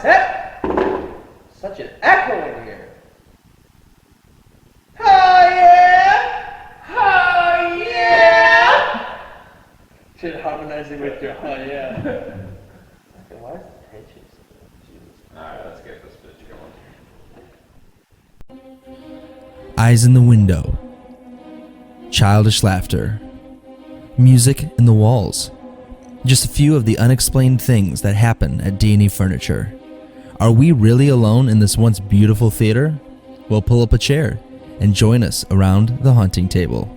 set. Such an echo in here. Oh yeah! Oh yeah! Shit harmonizing with your oh yeah. Why is the tension so good? Jesus. Alright, let's get this bitch going. Eyes in the window. Childish laughter. Music in the walls. Just a few of the unexplained things that happen at D&E Furniture. Are we really alone in this once beautiful theater? Well, pull up a chair and join us around the haunting table.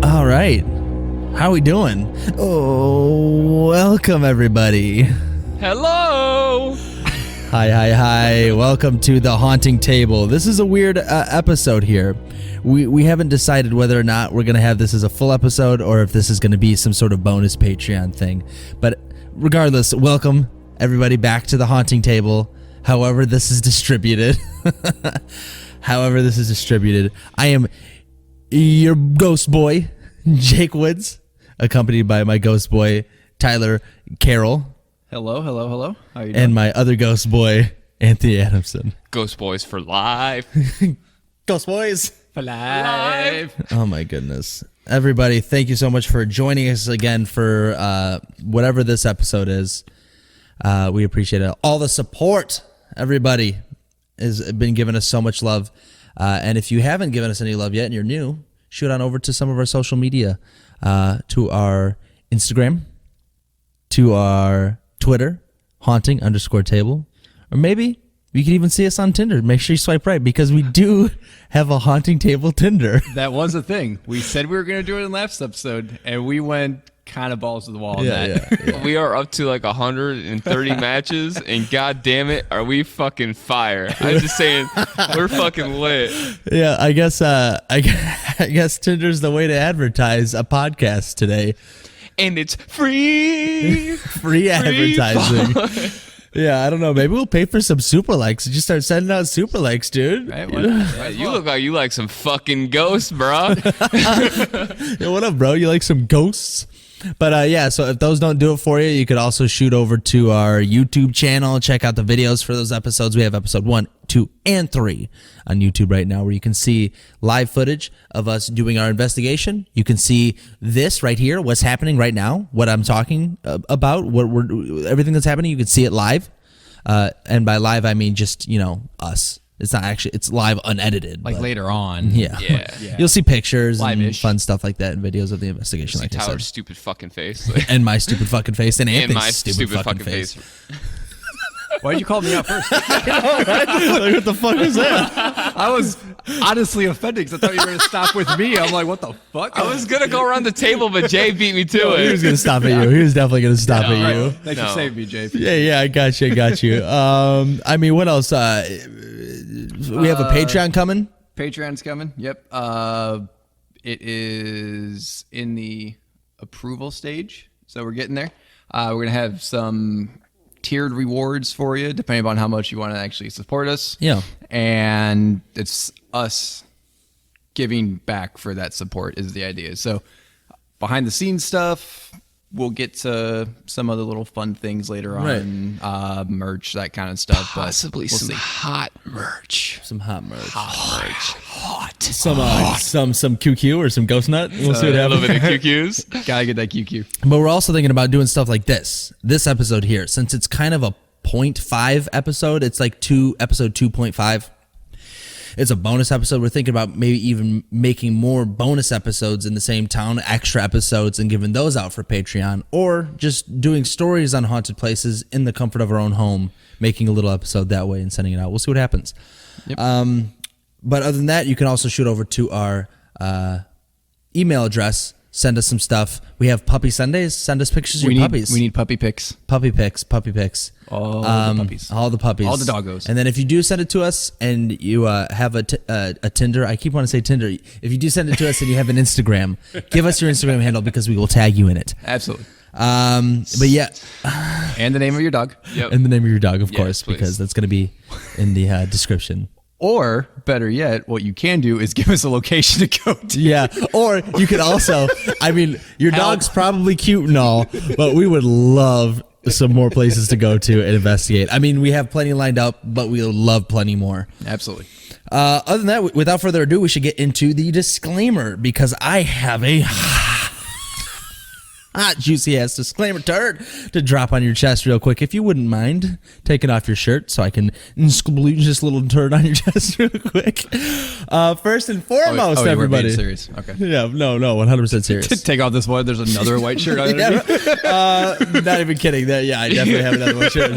All right. How we doing? Oh, welcome everybody. Hello! Hi. Welcome to the haunting table. This is a weird episode here. We haven't decided whether or not we're going to have this as a full episode or if this is going to be some sort of bonus Patreon thing. But regardless, welcome everybody back to the haunting table. However this is distributed. I am your ghost boy, Jake Woods, accompanied by my ghost boy, Tyler Carroll. Hello. How are you doing? And my other ghost boy, Anthony Adamson. Ghost Boys for life. Ghost boys for life. Oh my goodness. Everybody, thank you so much for joining us again for whatever this episode is. We appreciate it. All the support, everybody, has been giving us so much love. And if you haven't given us any love yet and you're new, shoot on over to some of our social media, to our Instagram, to our Twitter, haunting_table, or maybe you can even see us on Tinder. Make sure you swipe right because we do have a haunting table Tinder. That was a thing. We said we were going to do it in last episode, and we went kind of balls to the wall on that. Yeah. We are up to like 130 matches, and god damn it, are we fucking fire. I'm just saying, we're fucking lit. Yeah, I guess Tinder's the way to advertise a podcast today. And it's free. Free advertising. Yeah, I don't know. Maybe we'll pay for some super likes and just start sending out super likes, dude. Right? You look like you like some fucking ghosts, bro. Yeah, what up, bro? You like some ghosts? But yeah, so if those don't do it for you, you could also shoot over to our YouTube channel. Check out the videos for those episodes. We have episode 1, 2, and 3 on YouTube right now, where you can see live footage of us doing our investigation. You can see this right here, what's happening right now, what I'm talking about, everything that's happening. You can see it live, and by live I mean just us. It's not actually, it's live unedited. Like later on. Yeah. You'll see pictures Live-ish. and fun stuff like that and videos of the investigation. See like I Tyler's said. stupid fucking face. And my stupid fucking face and And Anthony's my stupid fucking face. Why did you call me out first? Like, what the fuck is that? I was honestly offended because I thought you were going to stop with me. I'm like, what the fuck? I was gonna go around the table, but Jay beat me to He was it. gonna stop at you. He was definitely gonna stop at you. Thanks for No. saving me, Jay. Yeah, I got you. I mean, what else? We have a Patreon coming. Patreon's coming. Yep. It is in the approval stage, so we're getting there. We're gonna have some tiered rewards for you, depending on how much you want to actually support us. Yeah. And it's us giving back for that support is the idea. So behind the scenes stuff, we'll get to some other little fun things later on, merch, that kind of stuff. Possibly but some we'll see. hot merch. Some hot merch. Hot. Some QQ or some ghost nut. We'll see what A little happens. bit of QQs. Gotta get that QQ. But we're also thinking about doing stuff like this episode here, since it's kind of a 0.5 episode. It's like episode 2.5. It's a bonus episode. We're thinking about maybe even making more bonus episodes in the same town, extra episodes, and giving those out for Patreon, or just doing stories on haunted places in the comfort of our own home, making a little episode that way and sending it out. We'll see what happens. Yep. But other than that, you can also shoot over to our email address Send us some stuff. We have puppy Sundays. Send us pictures of your puppies. We need puppy pics. Puppy pics. All the puppies. All the puppies. All the doggos. And then if you do send it to us and you have a Tinder, I keep wanting to say Tinder. If you do send it to us and you have an Instagram, give us your Instagram handle because we will tag you in it. Absolutely. But yeah. And the name of your dog. Yep. And the name of your dog, of Yes, course, please. because that's going to be in the description. Or better yet, what you can do is give us a location to go to. Yeah. Or you could also, I mean, your dog's probably cute and all, but we would love some more places to go to and investigate. I mean, we have plenty lined up, but we would love plenty more. Absolutely. Other than that, without further ado, we should get into the disclaimer because I have a hot, juicy ass disclaimer turd to drop on your chest real quick. If you wouldn't mind taking off your shirt so I can splooge this little turd on your chest real quick. First and foremost, you weren't being everybody. serious. Okay. Yeah, no, 100% serious. Take off this one. There's another white shirt on Yeah, underneath. not even kidding. Yeah, I definitely have another one shirt.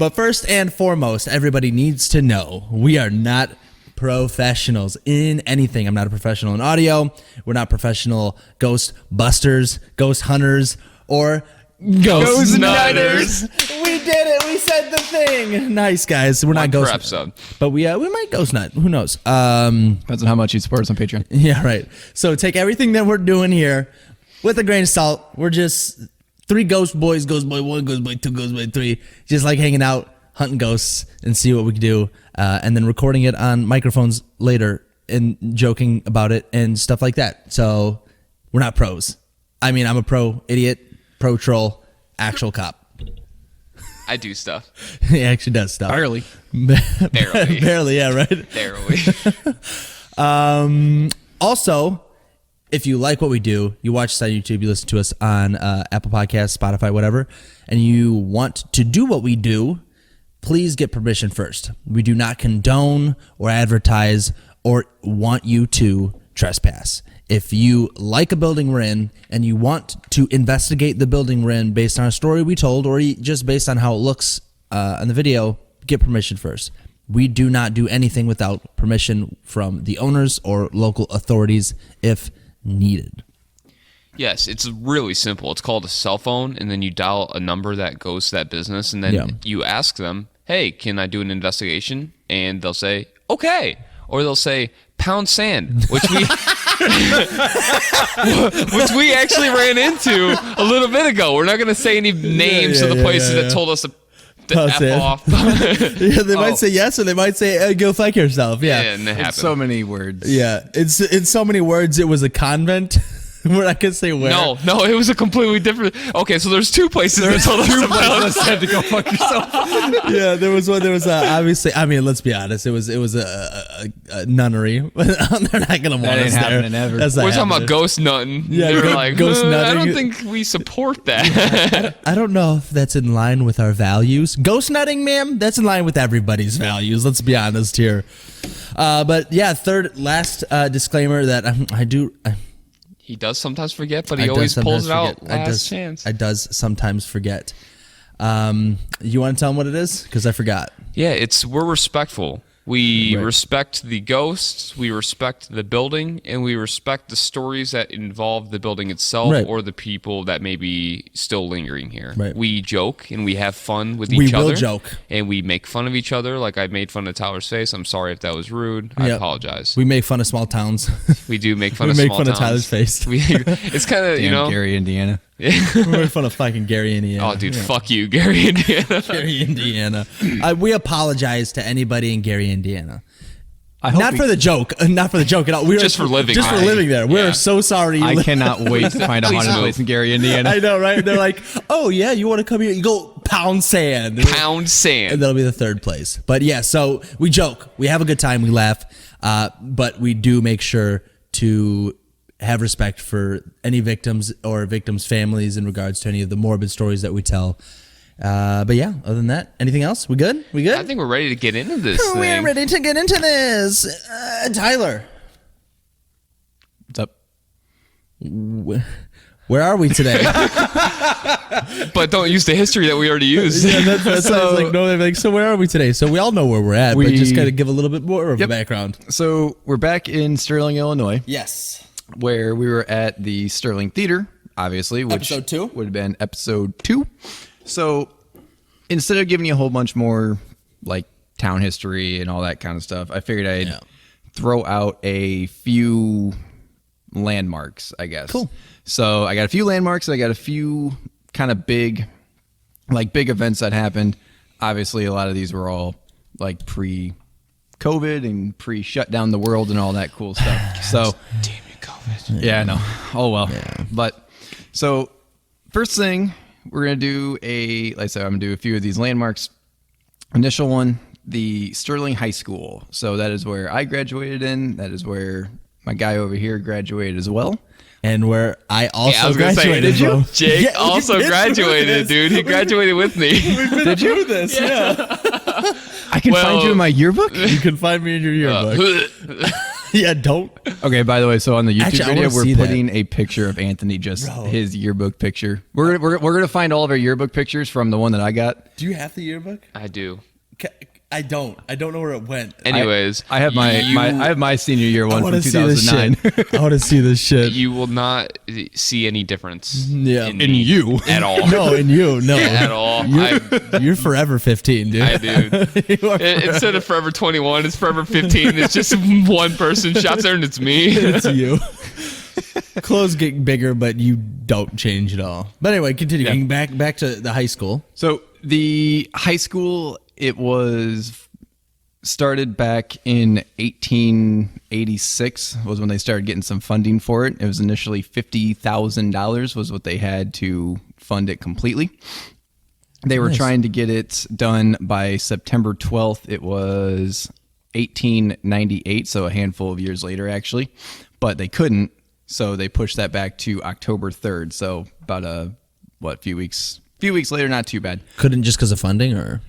But first and foremost, everybody needs to know we are not professionals in anything. I'm not a professional in audio. We're not professional ghost busters, ghost hunters, or ghost nutters. We did it. We said the thing. Nice, guys. We're not ghost, episode. but we might ghost nut. Who knows? Depends on how much you support us on Patreon. Yeah, right. So take everything that we're doing here with a grain of salt. We're just 3 ghost boys, ghost boy 1, ghost boy 2, ghost boy 3, just like hanging out, hunting ghosts, and see what we can do, and then recording it on microphones later and joking about it and stuff like that. So we're not pros. I mean, I'm a pro idiot, pro troll, actual cop. I do stuff. He actually does stuff. Barely. Barely. Barely, yeah, right? Barely. Also, if you like what we do, you watch us on YouTube, you listen to us on Apple Podcasts, Spotify, whatever, and you want to do what we do, please get permission first. We do not condone or advertise or want you to trespass. If you like a building we're in and you want to investigate the building we're in based on a story we told or just based on how it looks on the video, get permission first. We do not do anything without permission from the owners or local authorities if needed. Yes, it's really simple. It's called a cell phone, and then you dial a number that goes to that business, and then you ask them, hey, can I do an investigation? And they'll say, okay. Or they'll say, pound sand, which we actually ran into a little bit ago. We're not going to say any names of the places that told us to F off. Yeah, they might say yes, or they might say, go fuck yourself. Yeah. And it happened. So many words. Yeah, it's in so many words. It was a convent. We're not gonna say where. No, it was a completely different. Okay, so there's 2 places that told us about Said to go fuck yourself. Yeah, there was one. There was obviously. I mean, let's be honest. It was a nunnery. They're not gonna want That ain't us there. happening ever. That's not We're talking happening. about ghost nutting. Yeah, they were like, ghost I nutting. don't think we support that. I don't know if that's in line with our values. Ghost nutting, ma'am. That's in line with everybody's values. Let's be honest here. But yeah, last disclaimer that I do. He does sometimes forget, but I he does always sometimes pulls it out forget. last chance. I does sometimes forget. You want to tell them what it is? Because I forgot. Yeah, we're respectful. We Right. respect the ghosts, we respect the building, and we respect the stories that involve the building itself Right. or the people that may be still lingering here. Right. We joke and we have fun with We each will other. joke. And we make fun of each other. Like I made fun of Tyler's face. I'm sorry if that was rude. I Yep. apologize. We make fun of small towns. We do make fun We of make small fun of towns. Tyler's face. It's kind of, you know. Gary, Indiana. We make fun of fucking Gary, Indiana. Oh, dude, fuck you, Gary, Indiana. Gary, Indiana. We apologize to anybody in Gary, Indiana. I hope Not for the joke. Not for the joke at all. Just for living Just for there. living there. We're Yeah. so sorry. You I live- cannot wait to find a Please haunted move. place in Gary, Indiana. I know, right? They're like, oh yeah, you want to come here? You go pound sand. Pound sand. And that'll be the 3rd place. But yeah, so we joke. We have a good time. We laugh. But we do make sure to have respect for any victims or victims' families in regards to any of the morbid stories that we tell. But yeah, other than that, anything else? We good? We good? I think we're ready to get into this We're thing. ready to get into this. Tyler, What's up? where are we today? But don't use the history that we already used. Yeah, that's what I was like, no, they're like, so where are we today? So we all know where we're at, but We- just kind of give a little bit more of a Yep. background. So we're back in Sterling, Illinois. Yes. where we were at the Sterling Theater, obviously, which Episode 2? would have been episode 2. So instead of giving you a whole bunch more like town history and all that kind of stuff, I figured I'd throw out a few landmarks, I guess. Cool. So I got a few landmarks. I got a few kind of big events that happened. Obviously, a lot of these were all like pre-COVID and pre-shut down the world and all that cool stuff. So, Damn you, COVID. yeah, no. Oh, well. Yeah. But so first thing, we're going to do like I said, I'm going to do a few of these landmarks. Initial one, the Sterling High School. So that is where I graduated in. That is where my guy over here graduated as well. And where I also Yeah, I was gonna say, graduated did you? from. Jake Yeah, also we've been through graduated, this. dude. He graduated with me. Did you? This, yeah. I can Well- find you in my yearbook? You can find me in your yearbook. Yeah, don't. Okay, by the way, so on the YouTube Actually, I video, wanna see we're that. putting a picture of Anthony, just Bro. his yearbook picture. We're gonna find all of our yearbook pictures from the one that I got. Do you have the yearbook? I do. I don't. I don't know where it went. Anyways, I have I have my senior year one from wanna see this 2009. shit. I want to see this shit. you will not see any difference. Yeah. in In me you. at all. No, and you, no. At all. You're forever 15, dude. I do. You are Instead of Forever 21, it's Forever 15. It's just one person shots there and it's me. It's you. Clothes get bigger, but you don't change at all. But anyway, continuing back to the high school. So the high school, it was started back in 1886 was when they started getting some funding for it. It was initially $50,000 was what they had to fund it completely. They were Nice. trying to get it done by September 12th. It was 1898, so a handful of years later actually, but they couldn't. So they pushed that back to October 3rd. So about a few weeks later, not too bad. Couldn't just because of funding, or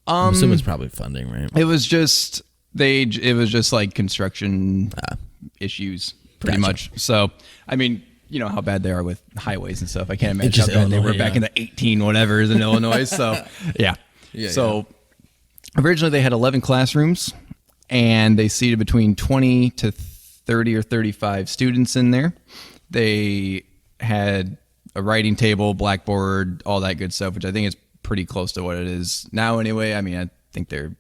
I'm assuming it's probably funding, right? It was just like construction issues, pretty Gotcha. much. So, I mean, you know how bad they are with highways and stuff. I can't imagine just how bad they Illinois, were back yeah. in the 18 whatevers in Illinois. So, yeah. So, originally they had 11 classrooms, and they seated between 20 to 30 or 35 students in there. They had a writing table, blackboard, all that good stuff, which I think is pretty close to what it is now anyway. I mean, I think they're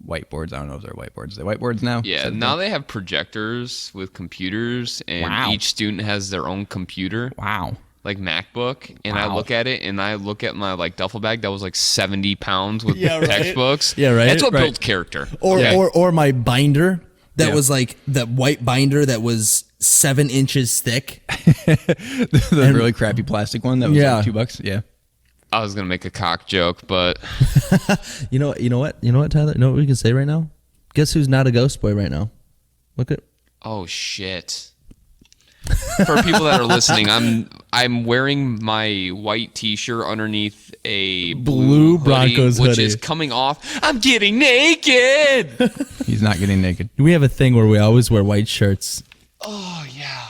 whiteboards. I don't know if they're whiteboards. Are they whiteboards now? Yeah, now they have projectors with computers, and Wow. each student has their own computer, Wow. like MacBook. And I Wow. look at it, and I look at my like duffel bag that was like 70 pounds with Yeah, right. textbooks. Yeah, right. That's what Right. builds character. Or Yeah. or my binder that Yeah. was like the white binder that was 7 inches thick. The really crappy plastic one that was Yeah. like $2. Yeah. I was gonna make a cock joke, but You know what, Tyler? You know what we can say right now? Guess who's not a ghost boy right now? Look at oh shit. For people that are listening, I'm wearing my white T-shirt underneath a Blue hoodie, Broncos which hoodie. is coming off. I'm getting naked. He's not getting naked. we have a thing where we always wear white shirts. Oh yeah.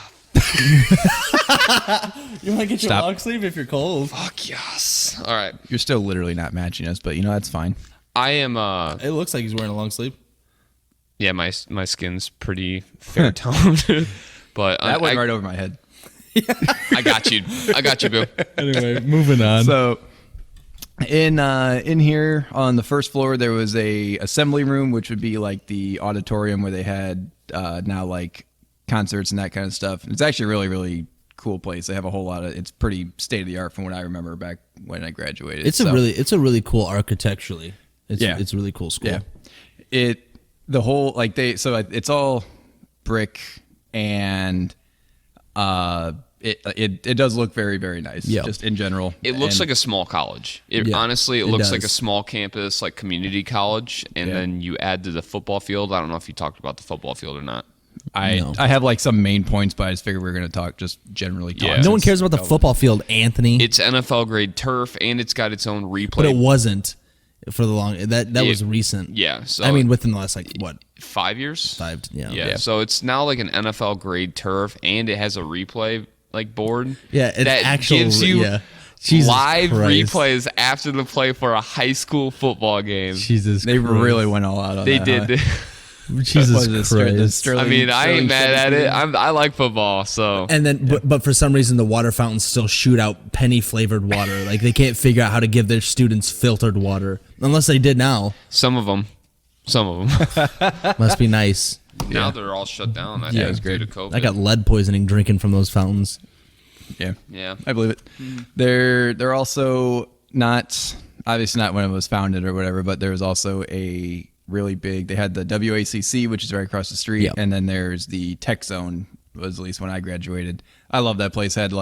You want to get your Stop. long sleeve if you're cold? Fuck yes. All right. You're still literally not matching us, but you know, that's fine. I am. It looks like he's wearing a long sleeve. Yeah, my skin's pretty fair toned, but That went I, right over my head. I got you. I got you, boo. Anyway, moving on. So in here on the first floor, there was a assembly room, which would be like the auditorium where they had now like concerts and that kind of stuff. It's actually a really, really cool place. They have a whole lot of, it's pretty state of the art from what I remember back when I graduated. it's a really cool architecturally. It's Yeah. it's a really cool school. Yeah. It's all brick, and it does look very, very nice. Yeah. Just in general. It looks And like a small college. It Yeah, honestly, it it looks like a does. small campus, like community college, and Yeah. then you add to the football field. I don't know if you talked about the football field or not. No. I have like some main points, but I just figured we were going to talk just generally. Yeah. No one cares about the football field, Anthony. It's NFL grade turf, and it's got its own replay. but it wasn't for the long. That Yeah. was recent. Yeah, so I mean, within the last like what 5 years. 5? Yeah. Yeah, so it's now like an NFL grade turf, and it has a replay like board. Yeah, it's that actual- gives you yeah. Jesus live Christ. replays after the play for a high school football game. Jesus, They Christ. really went all out on They that. did. huh? Jesus Christ. I mean, I ain't mad at it. I like football, so. And then, but for some reason, the water fountains still shoot out penny flavored water. Like they can't figure out how to give their students filtered water, unless they did now. Some of them. Must be nice. Now they're all shut down. I think it's due to COVID. I got lead poisoning drinking from those fountains. Yeah. I believe it. They're also not, obviously not when it was founded or whatever, but there was also a really big, they had the WACC, which is right across the street, and then there's the Tech Zone, was at least when I graduated. I love that place. Had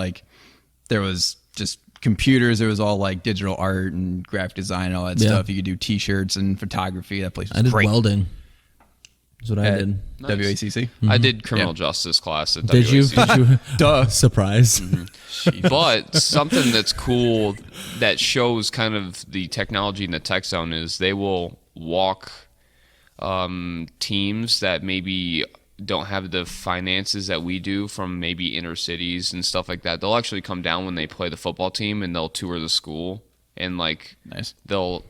there was just computers, there was all like digital art and graphic design and all that stuff. You could do t-shirts and photography. That place was great. I did welding. That's what I did. Nice. WACC? I did criminal justice class at Did you? WACC. Duh. Surprise. But something that's cool that shows kind of the technology in the Tech Zone is they will walk teams that maybe don't have the finances that we do from maybe inner cities and stuff like that. They'll actually come down when they play the football team and they'll tour the school and they'll,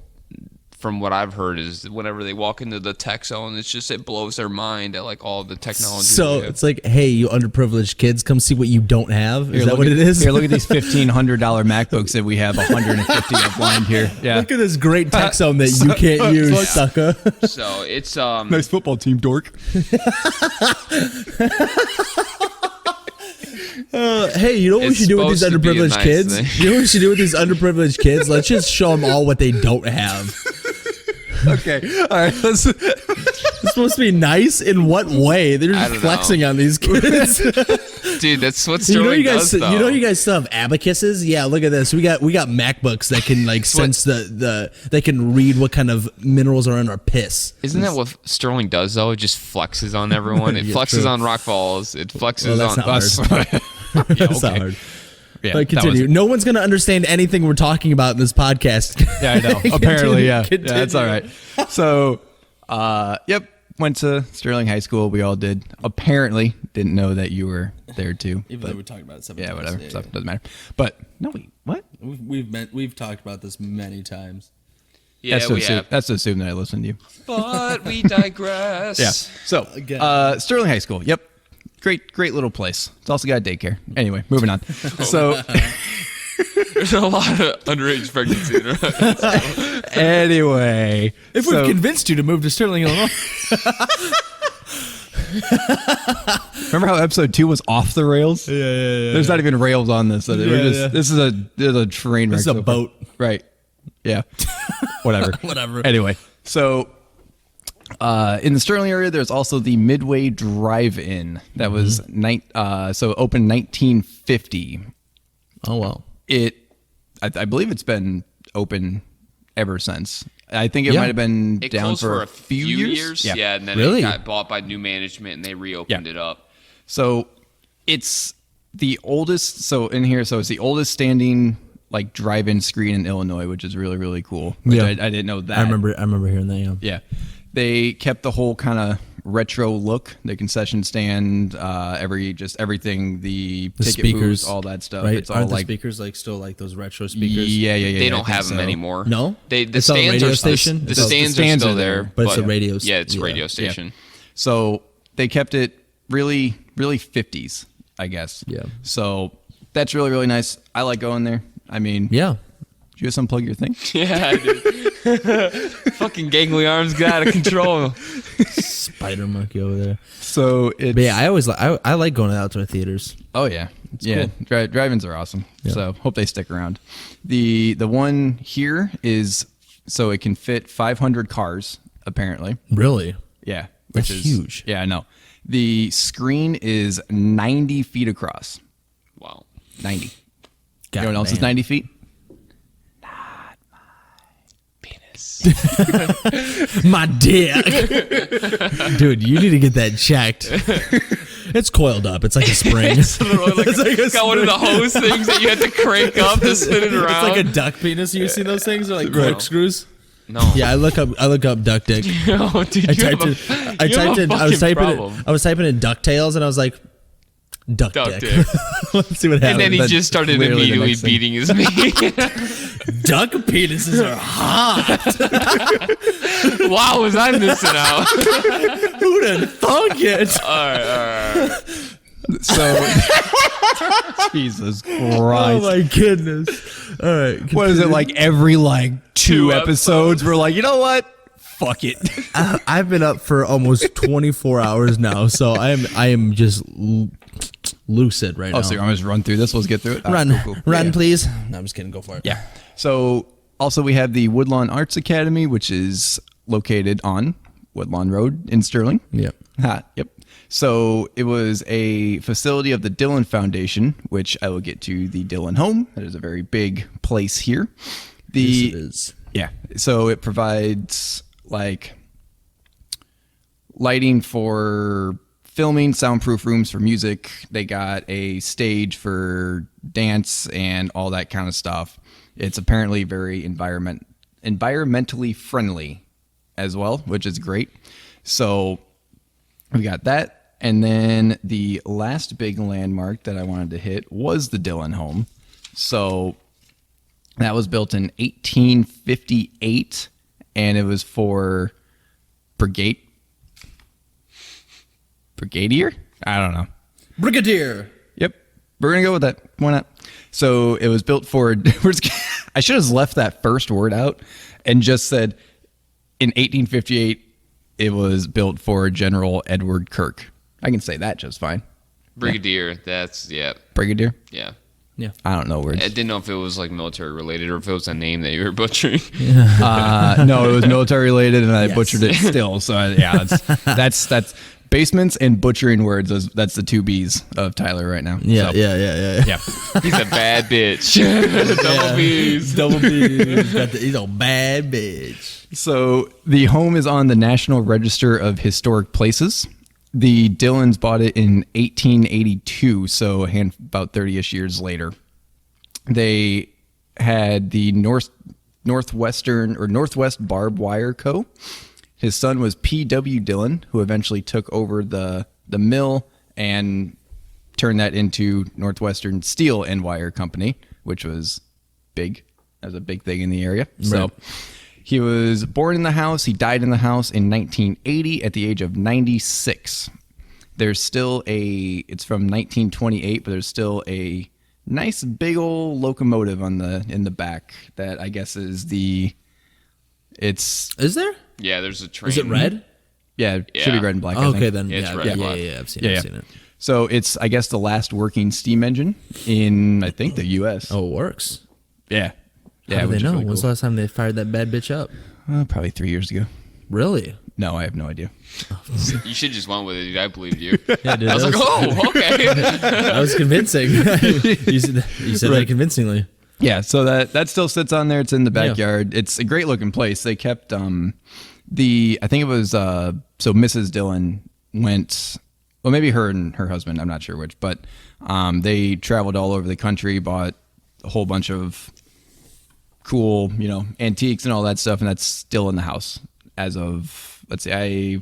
from what I've heard, is whenever they walk into the Tech Zone, it blows their mind at like all the technology. So it's like, hey, you underprivileged kids, come see what you don't have. Is that what it is? Here, look at these $1,500 MacBooks that we have 150 of lined here. Yeah. Look at this great Tech Zone that you can't use, sucker. So it's nice football team, dork. Hey, you know what we should do with these underprivileged kids? thing. You know what we should do with these underprivileged kids? Let's just show them all what they don't have. Okay. All right. It's supposed to be nice in what way? They're I just don't know. Flexing on these kids. Dude, that's what You know, Sterling you guys. does, though. You know, you guys still have abacuses. Yeah, look at this. We got MacBooks that can like sense the. They can read what kind of minerals are in our piss. Isn't that what Sterling does, though? It just flexes on everyone. It Yeah, flexes true. on rock falls. It flexes Well, that's on not us. That's not hard. Yeah, But continue. No one's going to understand anything we're talking about in this podcast. Yeah, I know. Apparently, yeah. Continue. Yeah, that's all right. So, yep, went to Sterling High School. We all did. Apparently, didn't know that you were there too. Even though we talked about it several times. Whatever. Stuff doesn't matter. But no, wait, what? We've talked about this many times. Yeah, that's to we assume, have. That's to assume that I listened to you. But we digress. Yeah. So, Sterling High School. Yep. Great little place. It's also got a daycare. Anyway, moving on. So, There's a lot of underage pregnancy. anyway. If we've convinced you to move to Sterling, Illinois. Remember how episode 2 was off the rails? Yeah. There's not even rails on this. Yeah. This is a train wreck. This is a boat. Right. Yeah. Whatever. Whatever. Anyway, so in the Sterling area, there's also the Midway Drive-In that was opened 1950. Oh, wow. I believe it's been open ever since. I think it might have been It down closed for a few years. Yeah, and then Really? it got bought by new management and they reopened it up. So it's the oldest. So it's the oldest standing like drive-in screen in Illinois, which is really, really cool. Which Yeah. I didn't know that. I remember hearing that, yeah. Yeah. They kept the whole kind of retro look, the concession stand, everything, the ticket speakers, booths, all that stuff. Right? It's all Aren't the like speakers like still like those retro speakers? Yeah. They I don't think have them so. anymore. No? The It's on a stands radio are station? The So the stands are stands still are there, there, but it's a radio. Yeah, it's a radio Yeah. station. So they kept it really, really 50s, I guess. Yeah. So that's really, really nice. I like going there. I mean, Yeah. did you just unplug your thing? Yeah, I did. Fucking gangly arms got out of control. Spider monkey over there. So it's But yeah, I like going to outdoor theaters. Oh yeah, yeah. Drive-ins are awesome. Yeah. So hope they stick around. The one here is so it can fit 500 cars apparently. Really? Yeah, That's which is huge. Yeah, I know. The screen is 90 feet across. Wow. 90. God, Anyone else is man. 90 feet? My dick. Dude, you need to get that checked. It's coiled up. It's like a spring. It's like got one of the hose things that you had to crank up to spin it around. It's like a duck penis. You seen those things? They're like corkscrews. No. Yeah, I look up duck dick. No, dude, I was typing in DuckTales and I was like, Duck Duck dick. dick. Let's see what And happens. then he That's just started literally the immediately next thing. beating his meat. Duck penises are hot. Wow, was I missing out? Who'd have thunk it? All right. So, Jesus Oh Christ. my goodness. All right. What is it, like every two episodes we're like, you know what? Fuck it. I've been up for almost 24 hours now, so I am just lucid right now. Oh, so you want me to just run through this? Let's get through it. Run, Cool. run, Yeah. please. No, I'm just kidding. Go for it. Yeah. So also we have the Woodlawn Arts Academy, which is located on Woodlawn Road in Sterling. Yep. Yep. So it was a facility of the Dillon Foundation, which I will get to the Dillon Home. That is a very big place here. Yes, it is. Yeah. So it provides like lighting for filming, soundproof rooms for music. They got a stage for dance and all that kind of stuff. It's apparently very environmentally friendly as well, which is great. So we got that. And then the last big landmark that I wanted to hit was the Dillon Home. So that was built in 1858, and it was for brigadier? I don't know. Brigadier. Yep. We're going to go with that. Why not? So it was built for, I should have left that first word out and just said in 1858, it was built for General Edward Kirk. I can say that just fine. Brigadier. That's, yeah. Brigadier? Yeah. Yeah. I don't know words. I didn't know if it was like military related or if it was a name that you were butchering. No, it was military related, and I Yes. butchered it still. So that's basements and butchering words. That's the two B's of Tyler right now. Yeah, So, yeah. yeah. He's a bad bitch. Double B's. Double B's. He's a bad bitch. So the home is on the National Register of Historic Places. The Dillons bought it in 1882, so about 30-ish years later. They had the Northwest Barbed Wire Co. His son was P.W. Dillon, who eventually took over the mill and turned that into Northwestern Steel and Wire Company, which was big. That was a big thing in the area. So he was born in the house. He died in the house in 1980 at the age of 96. There's still it's from 1928, but there's still a nice big old locomotive in the back that I guess is Is there? Yeah, there's a train. Is it red? Yeah, it should be red and black. I Oh, okay, think. then. Yeah, it's Yeah, red and black. yeah. I've seen Yeah, it. yeah. I've seen it. So it's, I guess, the last working steam engine in, I think, the U.S. Oh, it works. Yeah. How do which they is know? really When's cool. the last time they fired that bad bitch up? Probably 3 years ago. Really? No, I have no idea. You should just went with it, dude. I believed you. Yeah, dude. I was like, oh, okay. that was convincing. you said that convincingly. Yeah, so that still sits on there. It's in the backyard. It's a great looking place. They kept I think it was so Mrs. Dillon went, well, maybe her and her husband, I'm not sure which, but they traveled all over the country, bought a whole bunch of cool, antiques and all that stuff, and that's still in the house as of, I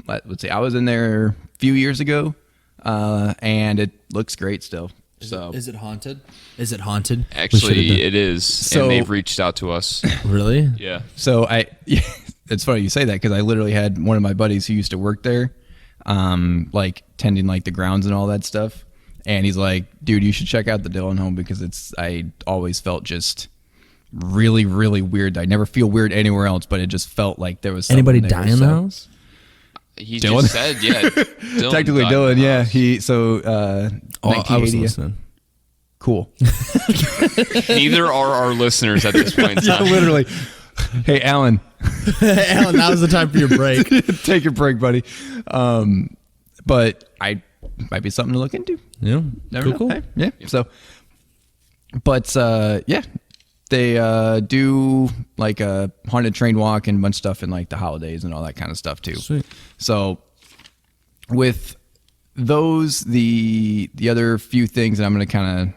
was in there a few years ago, and it looks great still. So Is it haunted? Is it haunted? Actually, it is. So- and they've reached out to us. Really? Yeah. So it's funny you say that because I literally had one of my buddies who used to work there, like tending like the grounds and all that stuff. And he's like, dude, you should check out the Dillon Home because I always felt just really, really weird. I never feel weird anywhere else, but it just felt like there was Anybody something there, die in the so- house? He Dylan? just said, yeah. Dylan Technically died Dylan, in the yeah. house. Oh, I was 1980. listening. Cool. Neither are our listeners at this point in Yeah, time. literally. Hey, Alan, Alan, now's the time for your break. take your break, buddy. But I might be something to look into. Yeah. Never know. Cool. Hey, yeah. So, but yeah, they do like a haunted train walk and a bunch of stuff in like the holidays and all that kind of stuff too. Sweet. So, with those, the other few things, and I'm going to kind of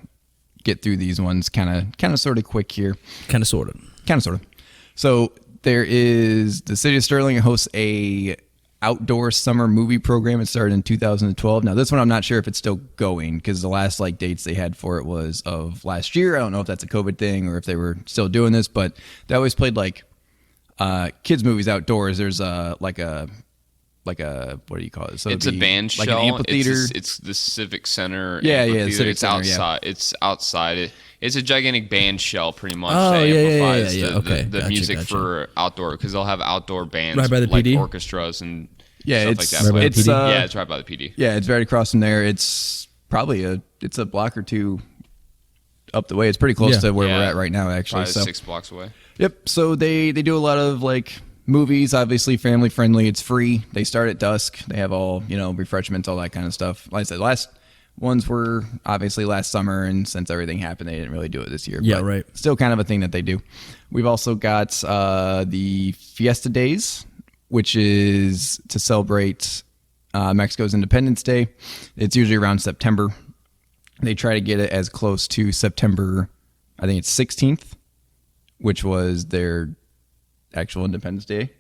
get through these ones, kind of sort of quick here. Kind of, sort of. Kind of, sort of. So there is the city of Sterling hosts a outdoor summer movie program. It started in 2012. Now this one I'm not sure if it's still going because the last like dates they had for it was of last year. I don't know if that's a COVID thing or if they were still doing this, but they always played like kids movies outdoors. There's like a what do you call it? So it's a band like shell. an amphitheater. It's the Civic Center. Yeah, yeah. amphitheater. Civic It's Center, outside. It's outside. It's a gigantic band shell, pretty much. Oh, that yeah, amplifies yeah. Okay, the gotcha, music gotcha. for outdoor because they'll have outdoor bands Right by the like PD? orchestras and Yeah, stuff it's like that. right by the But PD? yeah, it's right by the PD. Yeah, it's right across from there. It's probably a block or two up the way. It's pretty close Yeah. to where Yeah, we're at right now, actually. Probably So 6 blocks away. Yep. So they do a lot of like movies, obviously family friendly. It's free. They start at dusk. They have all, refreshments, all that kind of stuff. Like I said, last ones were obviously last summer, and since everything happened, they didn't really do it this year. Yeah, but right. Still kind of a thing that they do. We've also got the Fiesta Days, which is to celebrate Mexico's Independence Day. It's usually around September. They try to get it as close to September, I think it's 16th, which was their actual Independence Day.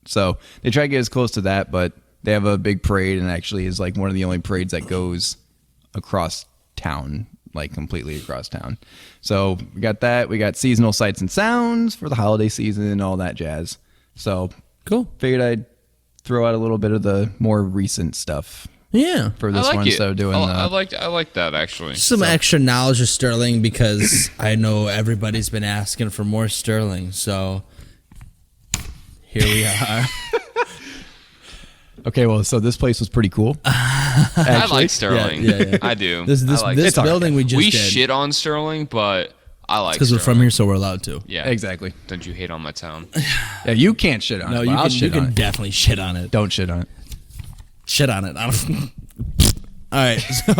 So they try to get as close to that, but they have a big parade and actually is like one of the only parades that goes across town, like completely across town. So we got that. We got seasonal sights and sounds for the holiday season and all that jazz. So Cool. figured I'd throw out a little bit of the more recent stuff Yeah. for this I like one. it. So doing I like that actually. Some extra knowledge of Sterling because I know everybody's been asking for more Sterling. So here we are. okay, well, so this place was pretty cool. I like Sterling. Yeah. I do. This I like this it. building we just we did. shit on Sterling, but I like because we're Sterling. from here, so we're allowed to. Yeah, Exactly. Don't you hate on my town? Yeah, you can't shit on No, it. you but I'll can, shit on it. definitely shit on it. Don't shit on it. Shit on it. I don't. All right, so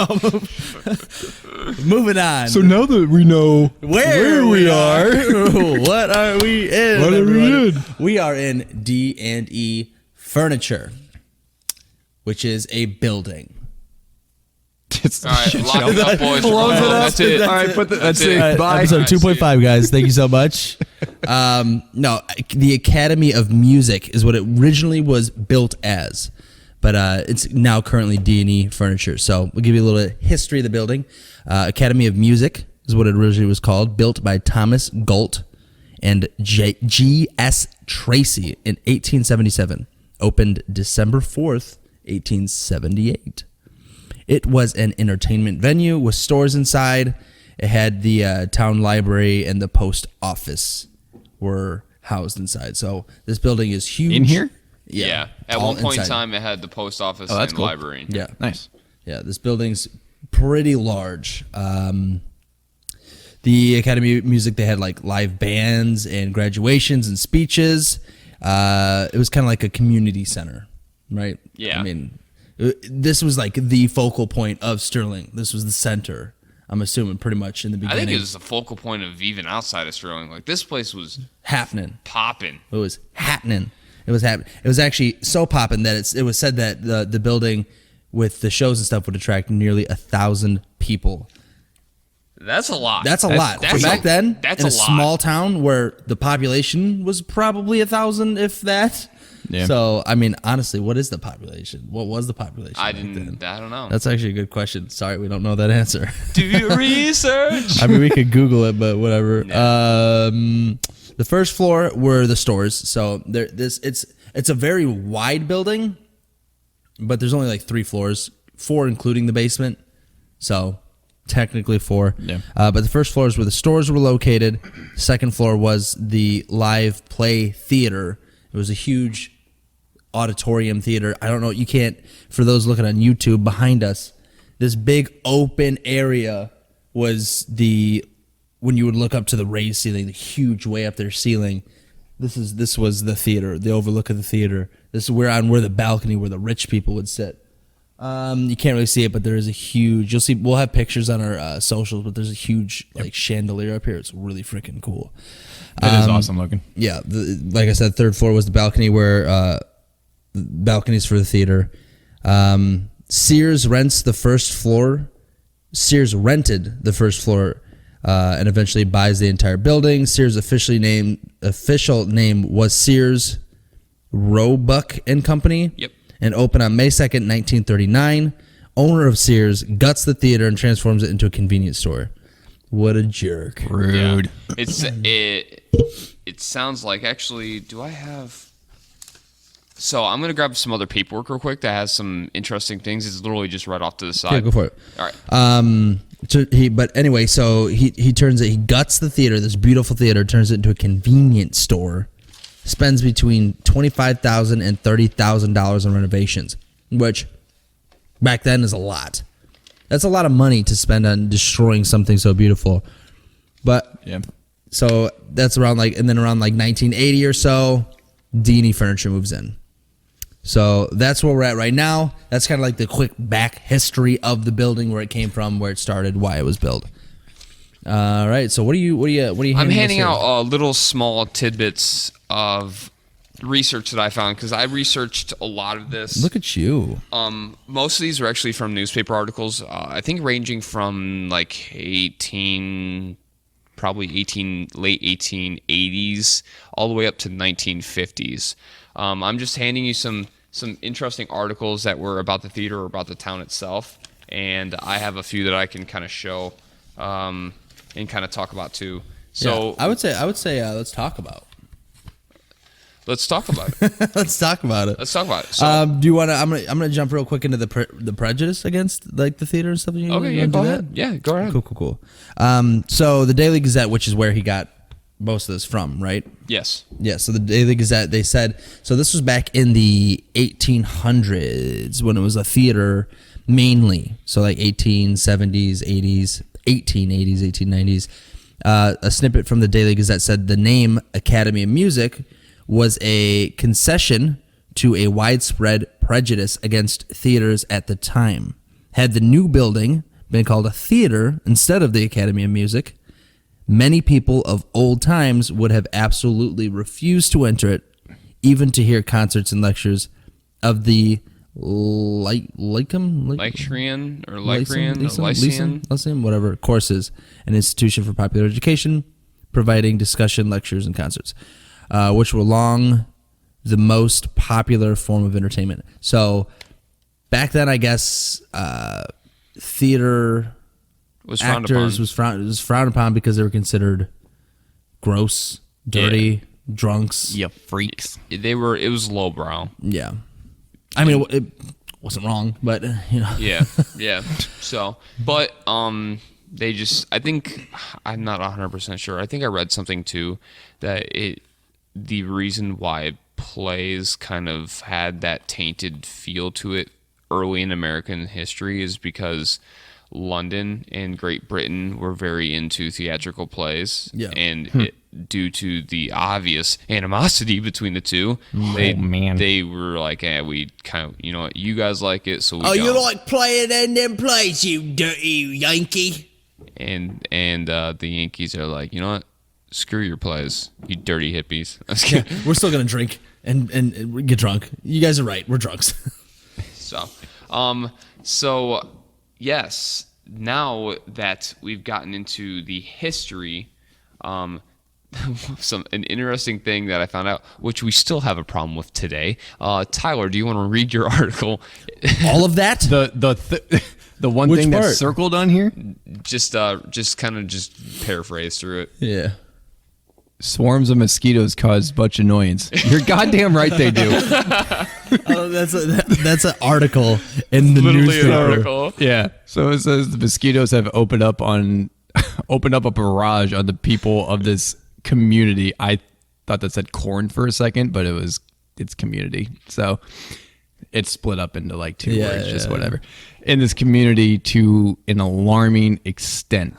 moving on. now that we know where we are, what are we in? What are we everybody? in? We are in D&E Furniture, which is a building. it's All right, lock it up, boys. We're Close going it home. up. That's it. All right, that's it. All right, Bye. episode See 2.5, guys. Thank you so much. No, the Academy of Music is what it originally was built as, but it's now currently D&E Furniture. So we'll give you a little history of the building. Academy of Music is what it originally was called, built by Thomas Galt and G.S. Tracy in 1877. Opened December 4th, 1878. It was an entertainment venue with stores inside. It had the town library and the post office were housed inside. So this building is huge. In here? Yeah. At all one point in inside. time, it had the post office Oh, and that's cool. library. Yeah. Nice. Yeah, this building's pretty large. The Academy of Music, they had like live bands and graduations and speeches. It was kind of like a community center, right? Yeah. I mean, this was like the focal point of Sterling. This was the center, I'm assuming, pretty much in the I beginning. think it was the focal point of even outside of Sterling. Like this place was happening. popping. It was happening. It was happening. It was actually so popping that it was said that the building with the shows and stuff would attract nearly 1,000 people. That's a lot. That's a lot. that's For back a- then, that's in a a lot. small town where the population was probably 1,000, if that. Yeah. So, I mean, honestly, what is the population? What was the population? I back then? didn't. I don't know. That's actually a good question. Sorry, we don't know that answer. Do your research. I mean, we could Google it, but whatever. The first floor were the stores. So it's a very wide building, but there's only like 3 floors, 4 including the basement. So technically 4. Yeah. But the first floor is where the stores were located. Second floor was the live play theater. It was a huge auditorium theater. I don't know. You can't, for those looking on YouTube behind us, this big open area was when you would look up to the raised ceiling, the huge way up there ceiling. This was the theater, the overlook of the theater. This is where the balcony where the rich people would sit. You can't really see it, but there is a huge. You'll see. We'll have pictures on our socials, but there's a huge like chandelier up here. It's really freaking cool. It is awesome looking. Yeah, like I said, third floor was the balcony where balconies for the theater. Sears rented the first floor, and eventually buys the entire building. Sears' official name was Sears, Roebuck and Company. Yep. And opened on May 2nd, 1939. Owner of Sears guts the theater and transforms it into a convenience store. What a jerk. Rude. Yeah. It sounds like, actually, do I have... So I'm going to grab some other paperwork real quick that has some interesting things. It's literally just right off to the side. Yeah, go for it. All right. But anyway, so he guts the theater, this beautiful theater, turns it into a convenience store, spends between $25,000 and $30,000 on renovations, which back then is a lot. That's a lot of money to spend on destroying something so beautiful. But Yeah. so that's around around 1980 or so, D&E Furniture moves in. So that's where we're at right now. That's kind of like the quick back history of the building, where it came from, where it started, why it was built. All right. So what are you? I'm handing out little small tidbits of research that I found, because I researched a lot of this. Look at you. Most of these are actually from newspaper articles. I think ranging from like late 1880s all the way up to 1950s. I'm just handing you some interesting articles that were about the theater or about the town itself, and I have a few that I can kind of show and kind of talk about too. So yeah, I would say let's talk about. Let's talk about it. Let's talk about it. Let's talk about it. So, Do you want to? I'm gonna jump real quick into the prejudice against like the theater and stuff. okay, yeah, go ahead. Yeah, go ahead. Cool. So the Daily Gazette, which is where he got most of this from, right? Yes. Yeah, so the Daily Gazette, they said, so this was back in the 1800s when it was a theater mainly. So like 1870s, 80s, 1880s, 1890s. A snippet from the Daily Gazette said the name Academy of Music was a concession to a widespread prejudice against theaters at the time. Had the new building been called a theater instead of the Academy of Music, many people of old times would have absolutely refused to enter it, even to hear concerts and lectures of the Lyceum, whatever, courses, an institution for popular education, providing discussion, lectures, and concerts, which were long the most popular form of entertainment. So back then, I guess, theater... was frowned upon because they were considered gross, dirty, drunks. Yeah, freaks. It was lowbrow. Yeah, I mean it wasn't wrong, but you know. Yeah. So, but they just, I think, I'm not 100% sure. I think I read something too that the reason why plays kind of had that tainted feel to it early in American history is because London and Great Britain were very into theatrical plays, and due to the obvious animosity between the two, they were like, we kind of, you know what, you guys like it, so we don't. You like playing in them plays, you dirty Yankee? And the Yankees are like, you know what, screw your plays, you dirty hippies. Yeah, we're still gonna drink and get drunk. You guys are right, we're drunks. So, yes, now that we've gotten into the history, an interesting thing that I found out, which we still have a problem with today. Tyler, do you want to read your article? All of that? The one Which thing part? that's circled on here? Just kind of paraphrase through it. Yeah. Swarms of mosquitoes cause much annoyance. You're goddamn right they do. That's an article in the Literally newspaper. an article. Yeah. So it says the mosquitoes have opened up a barrage on the people of this community. I thought that said corn for a second, but it's community. So it's split up into like two words, just whatever. In this community to an alarming extent.